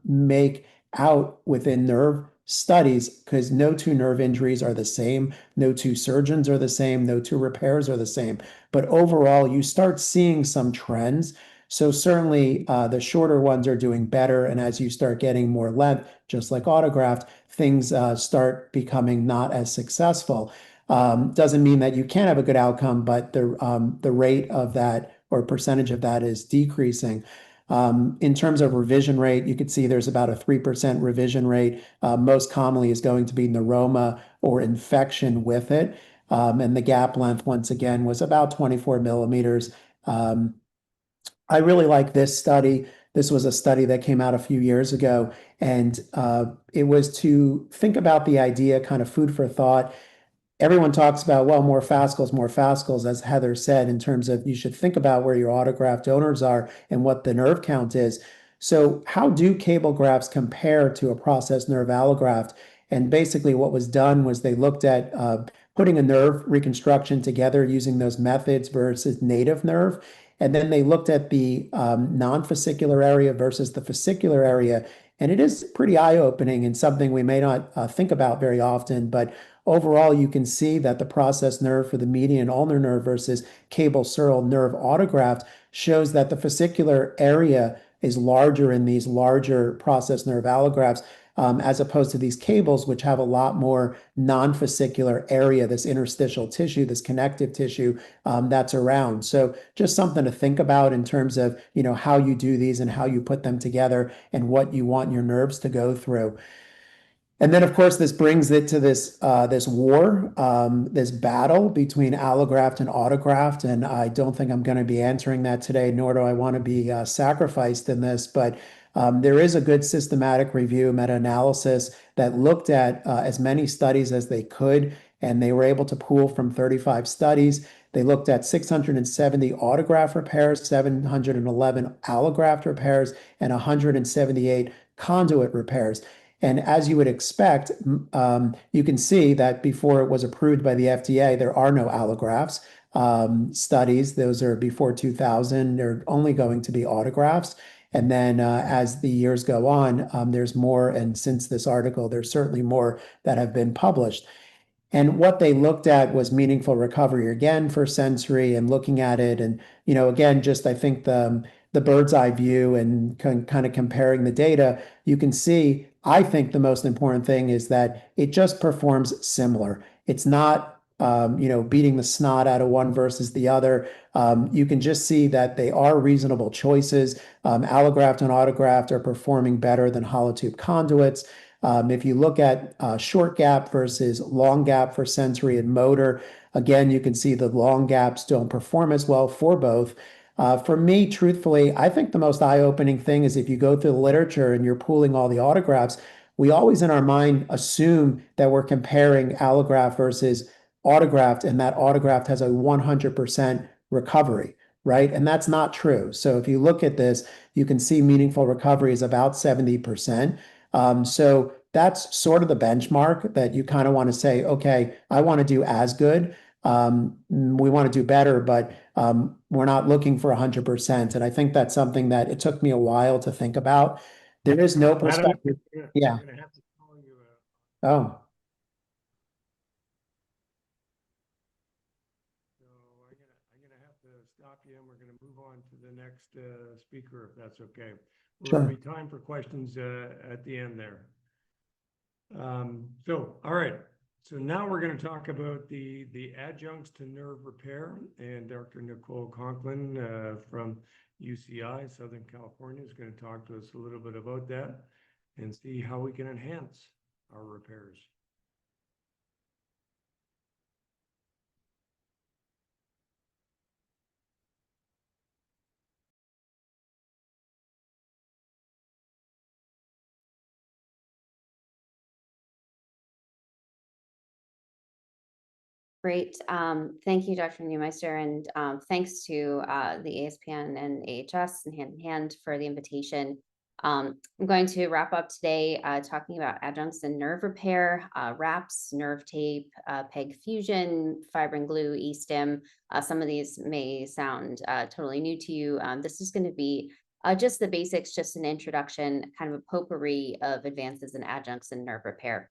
make out within nerve studies, because no two nerve injuries are the same, no two surgeons are the same, no two repairs are the same. But overall, you start seeing some trends. So certainly the shorter ones are doing better. And as you start getting more length, just like autograft, things start becoming not as successful. Doesn't mean that you can't have a good outcome, but the rate of that or percentage of that is decreasing. In terms of revision rate, you could see there's about a 3% revision rate. Most commonly is going to be neuroma or infection with it. And the gap length, once again, was about 24 millimeters. I really like this study. This was a study that came out a few years ago, and it was to think about the idea, kind of food for thought. everyone talks about, well, more fascicles, as Heather said, in terms of you should think about where your autograft donors are and what the nerve count is. So how do cable grafts compare to a processed nerve allograft? And basically what was done was they looked at putting a nerve reconstruction together using those methods versus native nerve. And then they looked at the non-fascicular area versus the fascicular area. And it is pretty eye-opening and something we may not think about very often, but overall, you can see that the processed nerve for the median ulnar nerve versus cable sural nerve autograft shows that the fascicular area is larger in these larger processed nerve allografts, as opposed to these cables, which have a lot more non-fascicular area, this interstitial tissue, this connective tissue that's around. So just something to think about in terms of, how you do these and how you put them together and what you want your nerves to go through. And then, of course, this brings it to this war, this battle between allograft and autograft. And I don't think I'm going to be answering that today, nor do I want to be sacrificed in this. But there is a good systematic review, meta-analysis that looked at as many studies as they could, and they were able to pool from 35 studies. They looked at 670 autograft repairs, 711 allograft repairs, and 178 conduit repairs. And as you would expect, you can see that before it was approved by the FDA, there are no allografts studies. Those are before 2000. They're only going to be autografts. And then as the years go on, there's more. And since this article, there's certainly more that have been published. And what they looked at was meaningful recovery again for sensory and looking at it. And, again, just I think the bird's eye view and kind of comparing the data, you can see, I think the most important thing is that it just performs similar. It's not, beating the snot out of one versus the other. You can just see that they are reasonable choices. Allograft and autograft are performing better than hollow tube conduits. If you look at short gap versus long gap for sensory and motor, again, you can see the long gaps don't perform as well for both. For me, truthfully, I think the most eye-opening thing is if you go through the literature and you're pooling all the autographs, we always in our mind assume that we're comparing allograft versus autograft, and that autograft has a 100% recovery, right? And that's not true. So if you look at this, you can see meaningful recovery is about 70%. So that's sort of the benchmark that you kind of want to say, okay, I want to do as good. We want to do better, but we're not looking for 100%. And I think that's something that it took me a while to think about. There is no perspective. Yeah. I'm gonna have to call you Oh, So I'm gonna have to stop you, and we're gonna move on to the next speaker, if that's okay. There'll be time for questions at the end there. All right. So now we're going to talk about the adjuncts to nerve repair, and Dr. Nicole Conklin from UCI, Southern California, is going to talk to us a little bit about that and see how we can enhance our repairs. Great. Thank you, Dr. Neumeister, and thanks to the ASPN and AHS and Hand in Hand for the invitation. I'm going to wrap up today talking about adjuncts in nerve repair, wraps, nerve tape, PEG fusion, fibrin glue, e-stim. Some of these may sound totally new to you. This is going to be just the basics, just an introduction, kind of a potpourri of advances in adjuncts in nerve repair.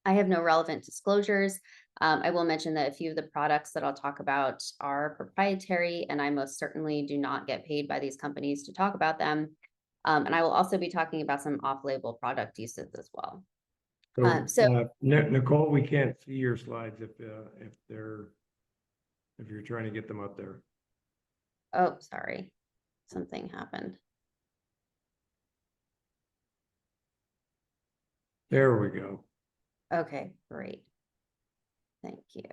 I have no relevant disclosures. I will mention that a few of the products that I'll talk about are proprietary, and I most certainly do not get paid by these companies to talk about them. And I will also be talking about some off-label product uses as well. Nicole, we can't see your slides if you're trying to get them up there. Oh, sorry, something happened. There we go. Okay, great. Thank you.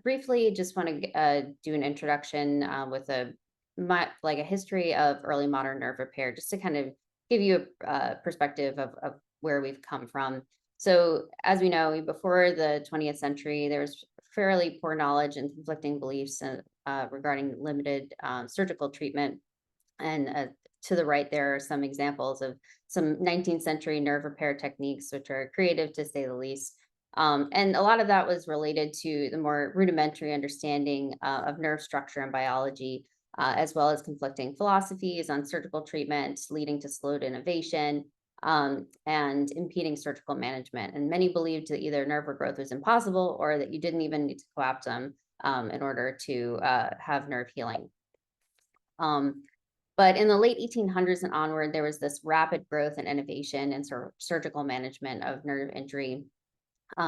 Briefly, just want to do an introduction with a history of early modern nerve repair, just to kind of give you a perspective of where we've come from. So as we know, before the 20th century, there was fairly poor knowledge and conflicting beliefs regarding limited surgical treatment. And to the right, there are some examples of some 19th century nerve repair techniques, which are creative to say the least. And a lot of that was related to the more rudimentary understanding of nerve structure and biology, as well as conflicting philosophies on surgical treatment, leading to slowed innovation and impeding surgical management. And many believed that either nerve regrowth was impossible or that you didn't even need to collapse them in order to have nerve healing. But in the late 1800s and onward, there was this rapid growth and innovation in surgical management of nerve injury,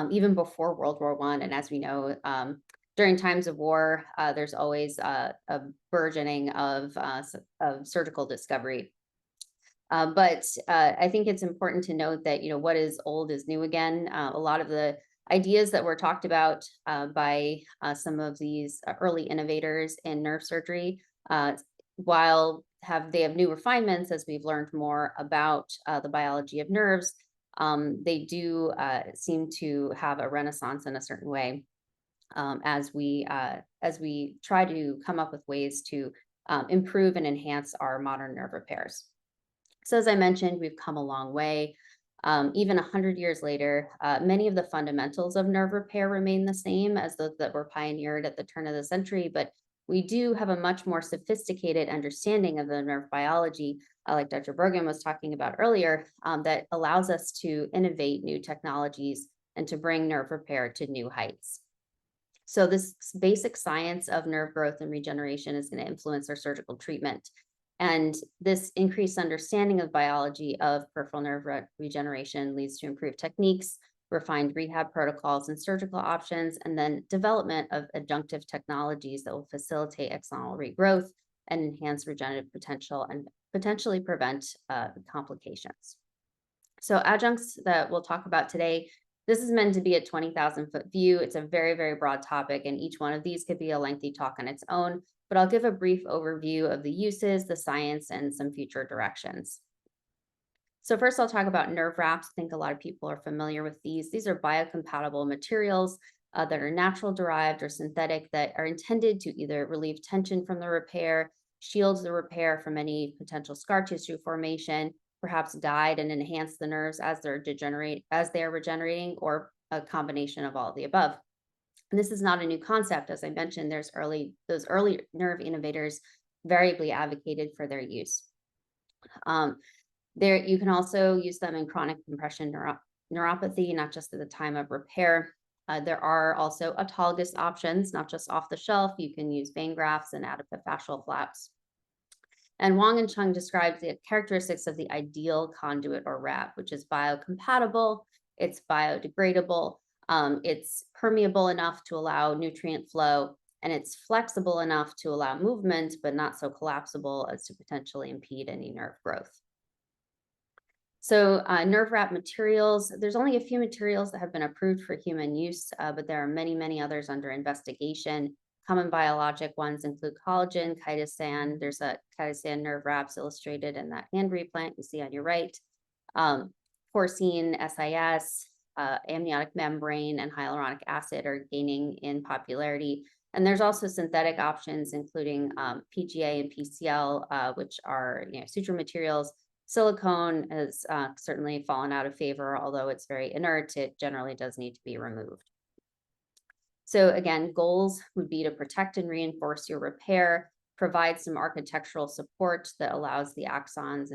even before World War I. And as we know, during times of war, there's always a burgeoning of surgical discovery. But I think it's important to note that, what is old is new again. A lot of the ideas that were talked about by some of these early innovators in nerve surgery, while they have new refinements as we've learned more about the biology of nerves, they do seem to have a renaissance in a certain way as we try to come up with ways to improve and enhance our modern nerve repairs. So as I mentioned, we've come a long way. Even 100 years later, many of the fundamentals of nerve repair remain the same as those that were pioneered at the turn of the century, but we do have a much more sophisticated understanding of the nerve biology, like Dr. Bergen was talking about earlier, that allows us to innovate new technologies and to bring nerve repair to new heights. So this basic science of nerve growth and regeneration is going to influence our surgical treatment. And this increased understanding of biology of peripheral nerve regeneration leads to improved techniques, refined rehab protocols and surgical options, and then development of adjunctive technologies that will facilitate axonal regrowth and enhance regenerative potential and potentially prevent complications. So adjuncts that we'll talk about today, this is meant to be a 20,000-foot view. It's a very, very broad topic, and each one of these could be a lengthy talk on its own, but I'll give a brief overview of the uses, the science, and some future directions. So first I'll talk about nerve wraps. I think a lot of people are familiar with these. These are biocompatible materials that are natural derived or synthetic that are intended to either relieve tension from the repair, shield the repair from any potential scar tissue formation, perhaps guide and enhance the nerves as they're regenerating, or a combination of all of the above. And this is not a new concept. As I mentioned, those early nerve innovators variably advocated for their use. You can also use them in chronic compression neuropathy, not just at the time of repair. There are also autologous options, not just off the shelf. You can use vein grafts and adipose fascial flaps. And Wang and Chung described the characteristics of the ideal conduit or wrap, which is biocompatible, it's biodegradable, it's permeable enough to allow nutrient flow, and it's flexible enough to allow movement, but not so collapsible as to potentially impede any nerve growth. So nerve wrap materials, there's only a few materials that have been approved for human use, but there are many, many others under investigation. Common biologic ones include collagen, chitosan. There's a chitosan nerve wraps illustrated in that hand replant you see on your right. Porcine, SIS, amniotic membrane, and hyaluronic acid are gaining in popularity. And there's also synthetic options, including PGA and PCL, which are suture materials. Silicone has certainly fallen out of favor, although it's very inert. It generally does need to be removed. So again, goals would be to protect and reinforce your repair, provide some architectural support that allows the axons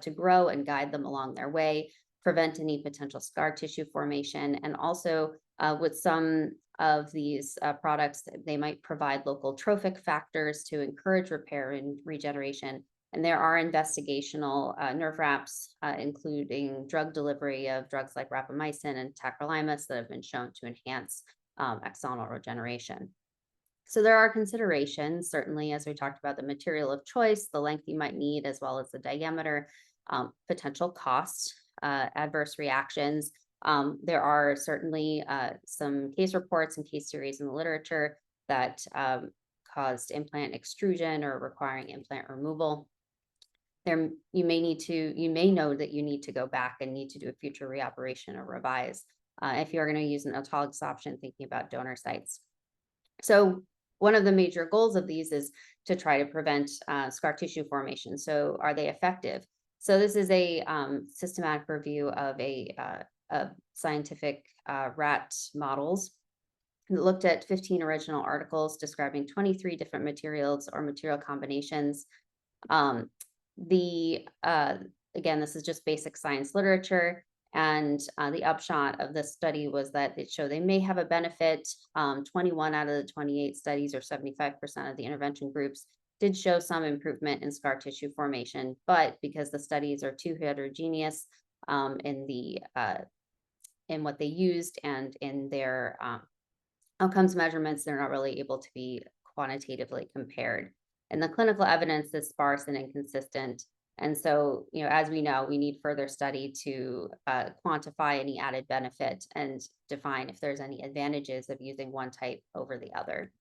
to grow and guide them along their way, prevent any potential scar tissue formation, and also with some of these products, they might provide local trophic factors to encourage repair and regeneration. And there are investigational nerve wraps, including drug delivery of drugs like rapamycin and tacrolimus that have been shown to enhance axonal regeneration. So there are considerations, certainly, as we talked about the material of choice, the length you might need, as well as the diameter, potential cost, adverse reactions. There are certainly some case reports and case series in the literature that caused implant extrusion or requiring implant removal. you may know that you need to go back and need to do a future reoperation or revise if you're going to use an autologous option, thinking about donor sites. So one of the major goals of these is to try to prevent scar tissue formation. So are they effective? So this is a systematic review of scientific rat models. It looked at 15 original articles describing 23 different materials or material combinations. Again, this is just basic science literature. And the upshot of this study was that it showed they may have a benefit. 21 out of the 28 studies, or 75% of the intervention groups, did show some improvement in scar tissue formation. But because the studies are too heterogeneous in what they used and in their outcomes measurements, they're not really able to be quantitatively compared. And the clinical evidence is sparse and inconsistent. And so, as we know, we need further study to quantify any added benefit and define if there's any advantages of using one type over the other.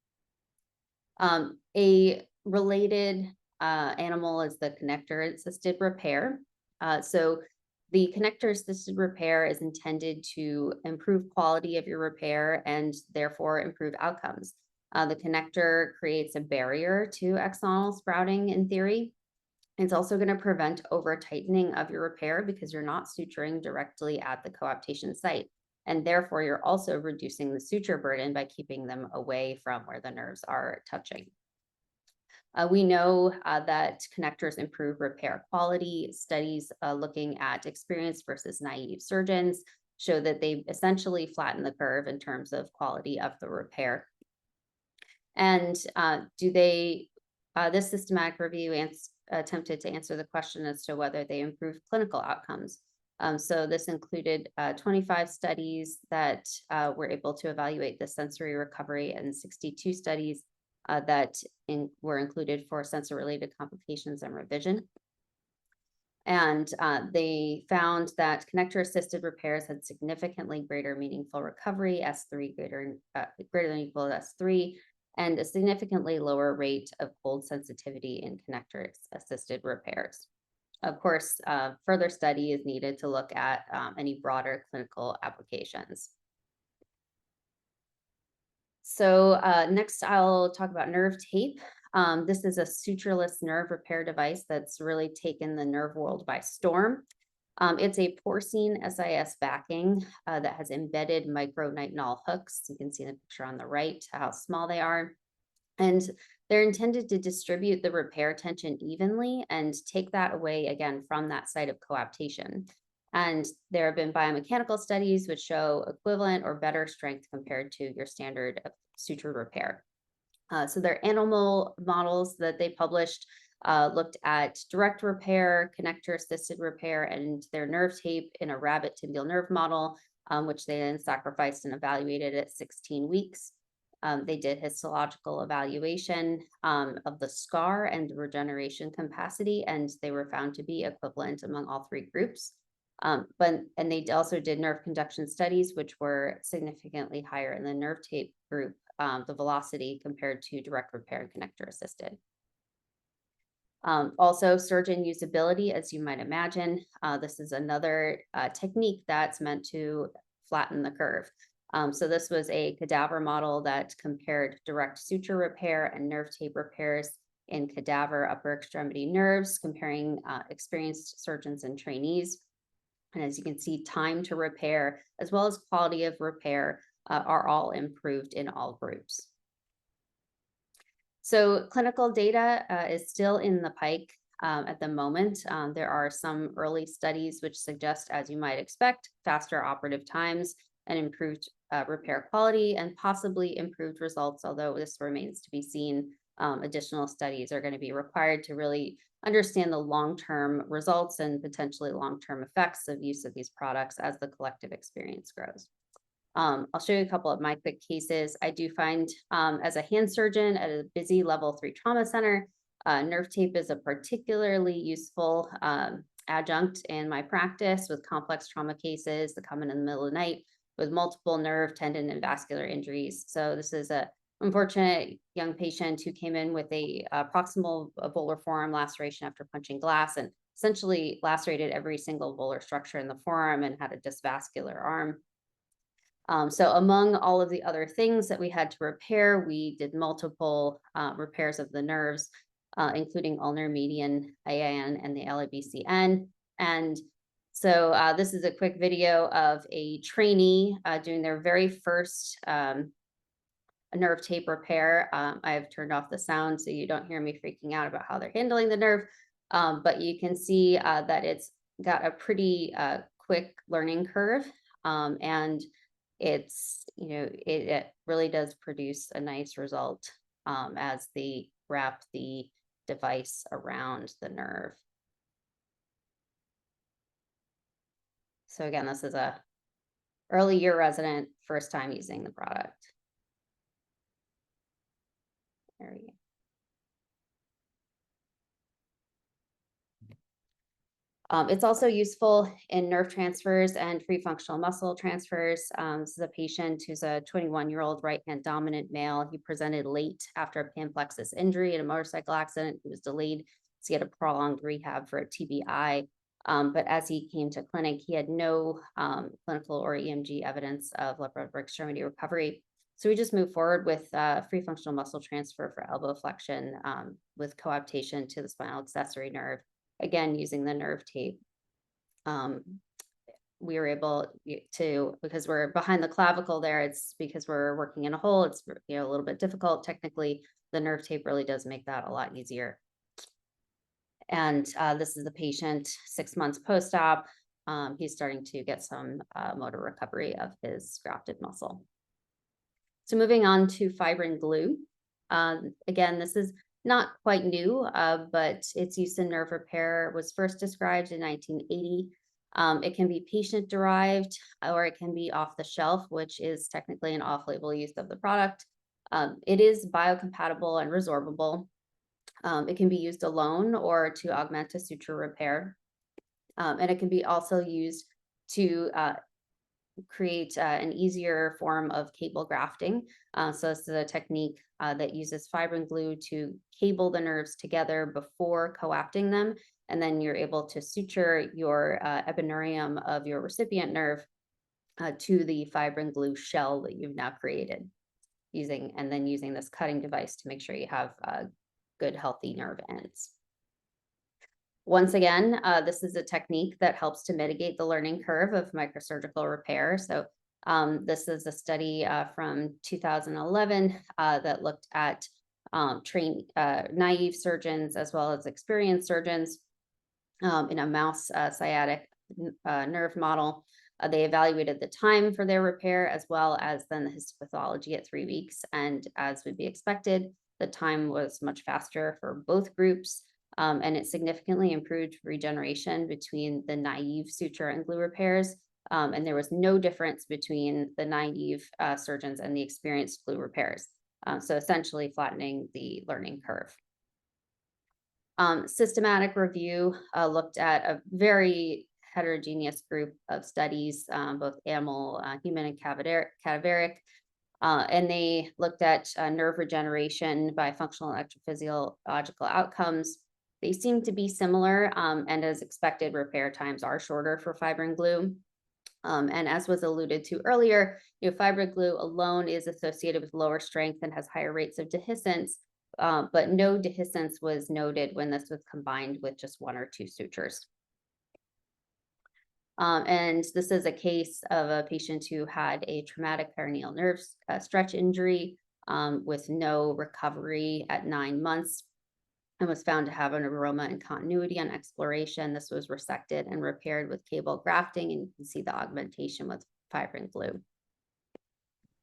A related animal is the connector-assisted repair. So the connector-assisted repair is intended to improve quality of your repair and therefore improve outcomes. The connector creates a barrier to axonal sprouting in theory. It's also going to prevent over-tightening of your repair because you're not suturing directly at the coaptation site. And therefore, you're also reducing the suture burden by keeping them away from where the nerves are touching. We know that connectors improve repair quality. Studies looking at experienced versus naive surgeons show that they essentially flatten the curve in terms of quality of the repair. And this systematic review attempted to answer the question as to whether they improve clinical outcomes. So this included 25 studies that were able to evaluate the sensory recovery and 62 studies that were included for sensor-related complications and revision. And they found that connector-assisted repairs had significantly greater meaningful recovery, S3 greater than or equal to S3, and a significantly lower rate of cold sensitivity in connector-assisted repairs. Of course, further study is needed to look at any broader clinical applications. So next I'll talk about nerve tape. This is a sutureless nerve repair device that's really taken the nerve world by storm. It's a porcine SIS backing that has embedded micro-nitinol hooks. You can see the picture on the right, how small they are. And they're intended to distribute the repair tension evenly and take that away again from that site of coaptation. And there have been biomechanical studies which show equivalent or better strength compared to your standard suture repair. So their animal models that they published looked at direct repair, connector-assisted repair, and their nerve tape in a rabbit tibial nerve model, which they then sacrificed and evaluated at 16 weeks. They did histological evaluation of the scar and regeneration capacity, and they were found to be equivalent among all three groups. And they also did nerve conduction studies, which were significantly higher in the nerve tape group, the velocity compared to direct repair and connector assisted. Also, surgeon usability, as you might imagine. This is another technique that's meant to flatten the curve. So this was a cadaver model that compared direct suture repair and nerve tape repairs in cadaver upper extremity nerves, comparing experienced surgeons and trainees. And as you can see, time to repair, as well as quality of repair, are all improved in all groups. So clinical data is still in the pike at the moment. There are some early studies which suggest, as you might expect, faster operative times and improved repair quality and possibly improved results, although this remains to be seen. Additional studies are going to be required to really understand the long-term results and potentially long-term effects of use of these products as the collective experience grows. I'll show you a couple of my quick cases. I do find as a hand surgeon at a busy level 3 trauma center, nerve tape is a particularly useful adjunct in my practice with complex trauma cases that come in the middle of the night with multiple nerve, tendon, and vascular injuries. So this is a unfortunate young patient who came in with a proximal volar forearm laceration after punching glass and essentially lacerated every single volar structure in the forearm and had a dysvascular arm. So among all of the other things that we had to repair, we did multiple repairs of the nerves, including ulnar median, AIN, and the LABCN. And so this is a quick video of a trainee doing their very first nerve tape repair. I've turned off the sound so you don't hear me freaking out about how they're handling the nerve. But you can see that it's got a pretty quick learning curve. And it's, it really does produce a nice result as they wrap the device around the nerve. So again, this is a early year resident, first time using the product. There we go. It's also useful in nerve transfers and free functional muscle transfers. This is a patient who's a 21-year-old right-hand dominant male. He presented late after a pan plexus injury in a motorcycle accident. He was delayed, so he had a prolonged rehab for a TBI. But as he came to clinic, he had no clinical or EMG evidence of left upper extremity recovery. So we just moved forward with free functional muscle transfer for elbow flexion with coaptation to the spinal accessory nerve. Again, using the nerve tape. We were able to, because we're behind the clavicle there, it's because we're working in a hole, it's a little bit difficult. Technically, the nerve tape really does make that a lot easier. And this is the patient 6 months post-op. He's starting to get some motor recovery of his grafted muscle. So moving on to fibrin glue. Again, this is not quite new, but its use in nerve repair was first described in 1980. It can be patient-derived or it can be off the shelf, which is technically an off-label use of the product. It is biocompatible and resorbable. It can be used alone or to augment a suture repair. And it can be also used to create an easier form of cable grafting. So this is a technique that uses fibrin glue to cable the nerves together before coapting them. And then you're able to suture your epinurium of your recipient nerve to the fibrin glue shell that you've now created, using this cutting device to make sure you have good, healthy nerve ends. Once again, this is a technique that helps to mitigate the learning curve of microsurgical repair. So this is a study from 2011 that looked at naive surgeons as well as experienced surgeons in a mouse sciatic nerve model. They evaluated the time for their repair as well as then the histopathology at 3 weeks. And as would be expected, the time was much faster for both groups. And it significantly improved regeneration between the naive suture and glue repairs. And there was no difference between the naive surgeons and the experienced glue repairs. So essentially flattening the learning curve. Systematic review looked at a very heterogeneous group of studies, both animal, human, and cadaveric. And they looked at nerve regeneration by functional and electrophysiological outcomes. They seem to be similar, and as expected, repair times are shorter for fibrin glue. And as was alluded to earlier, fibrin glue alone is associated with lower strength and has higher rates of dehiscence, but no dehiscence was noted when this was combined with just 1 or 2 sutures. And this is a case of a patient who had a traumatic perineal nerve stretch injury with no recovery at 9 months and was found to have an aroma and continuity on exploration. This was resected and repaired with cable grafting, and you can see the augmentation with fibrin glue.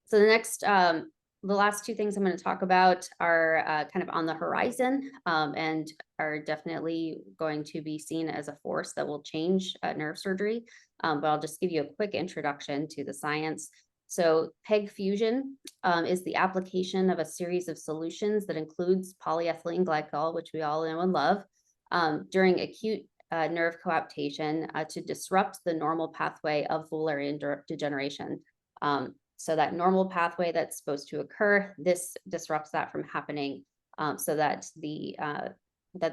So the last 2 things I'm going to talk about are kind of on the horizon and are definitely going to be seen as a force that will change nerve surgery. But I'll just give you a quick introduction to the science. So PEG fusion is the application of a series of solutions that includes polyethylene glycol, which we all know and love, during acute nerve coaptation to disrupt the normal pathway of volar degeneration. So that normal pathway that's supposed to occur, this disrupts that from happening, so that the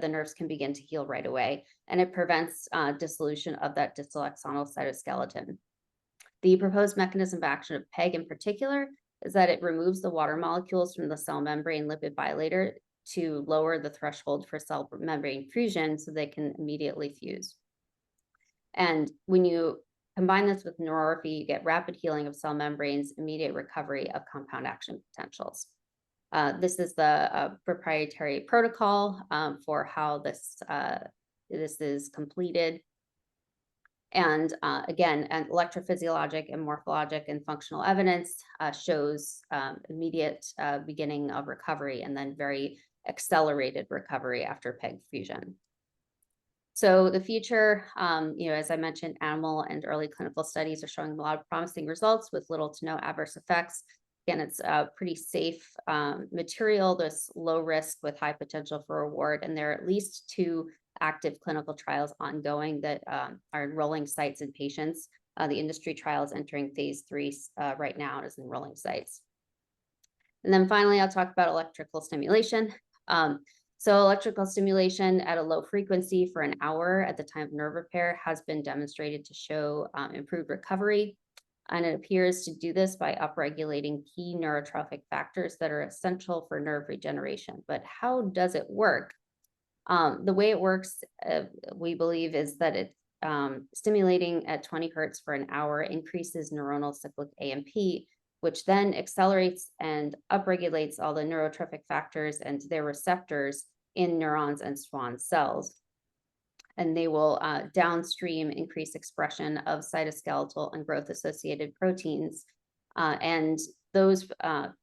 nerves can begin to heal right away, and it prevents dissolution of that distal axonal cytoskeleton. The proposed mechanism of action of PEG in particular is that it removes the water molecules from the cell membrane lipid bilayer to lower the threshold for cell membrane fusion so they can immediately fuse. And when you combine this with neurorrhaphy, you get rapid healing of cell membranes, immediate recovery of compound action potentials. This is the proprietary protocol for how this is completed. And again, an electrophysiologic and morphologic and functional evidence shows immediate beginning of recovery and then very accelerated recovery after PEG fusion. So the future, as I mentioned, animal and early clinical studies are showing a lot of promising results with little to no adverse effects. Again, it's a pretty safe material, this low risk with high potential for reward, and there are at least 2 active clinical trials ongoing that are enrolling sites and patients. The industry trial is entering phase 3 right now and is enrolling sites. And then finally, I'll talk about electrical stimulation. So electrical stimulation at a low frequency for an hour at the time of nerve repair has been demonstrated to show improved recovery. And it appears to do this by upregulating key neurotrophic factors that are essential for nerve regeneration. But how does it work? The way it works, we believe, is that it stimulating at 20 hertz for an hour increases neuronal cyclic AMP, which then accelerates and upregulates all the neurotrophic factors and their receptors in neurons and Schwann cells. And they will downstream increase expression of cytoskeletal and growth-associated proteins. And those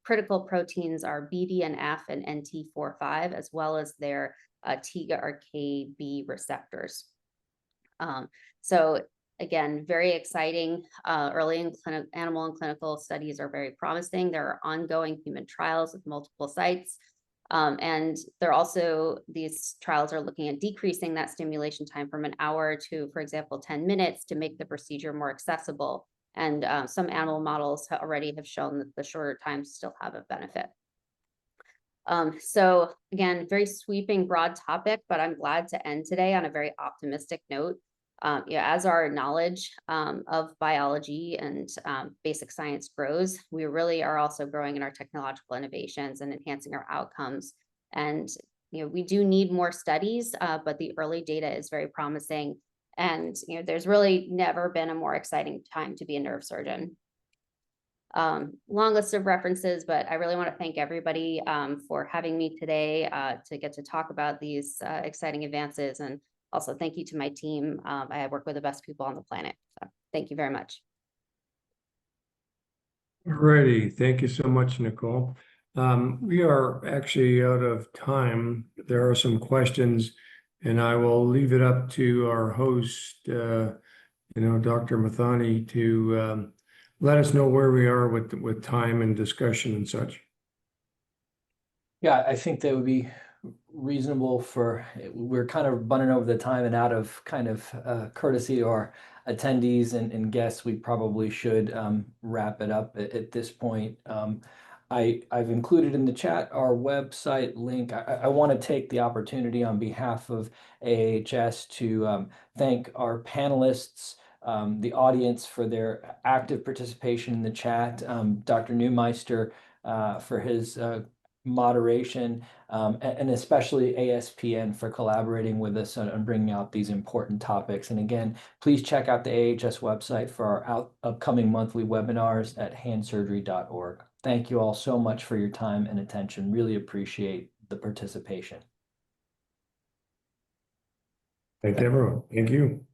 critical proteins are BDNF and NT45, as well as their TIGA-RKB receptors. So again, very exciting. Early in animal and clinical studies are very promising. There are ongoing human trials with multiple sites. And they're also, these trials are looking at decreasing that stimulation time from an hour to, for example, 10 minutes to make the procedure more accessible. And some animal models already have shown that the shorter times still have a benefit. So again, very sweeping, broad topic, but I'm glad to end today on a very optimistic note. As our knowledge of biology and basic science grows, we really are also growing in our technological innovations and enhancing our outcomes. And we do need more studies, but the early data is very promising. And there's really never been a more exciting time to be a nerve surgeon. Long list of references, but I really want to thank everybody for having me today to get to talk about these exciting advances. And also thank you to my team. I work with the best people on the planet. So thank you very much. Alrighty, thank you so much, Nicole. We are actually out of time. There are some questions, and I will leave it up to our host, Dr. Mathani, to let us know where we are with time and discussion and such. Yeah, I think that would be reasonable we're kind of running over the time, and out of kind of courtesy to our attendees and guests, we probably should wrap it up at this point. I've included in the chat our website link. I want to take the opportunity on behalf of AAHS to thank our panelists, the audience for their active participation in the chat, Dr. Neumeister for his moderation, and especially ASPN for collaborating with us on bringing out these important topics. And again, please check out the AAHS website for our upcoming monthly webinars at handsurgery.org. Thank you all so much for your time and attention. Really appreciate the participation. Thank you, everyone. Thank you.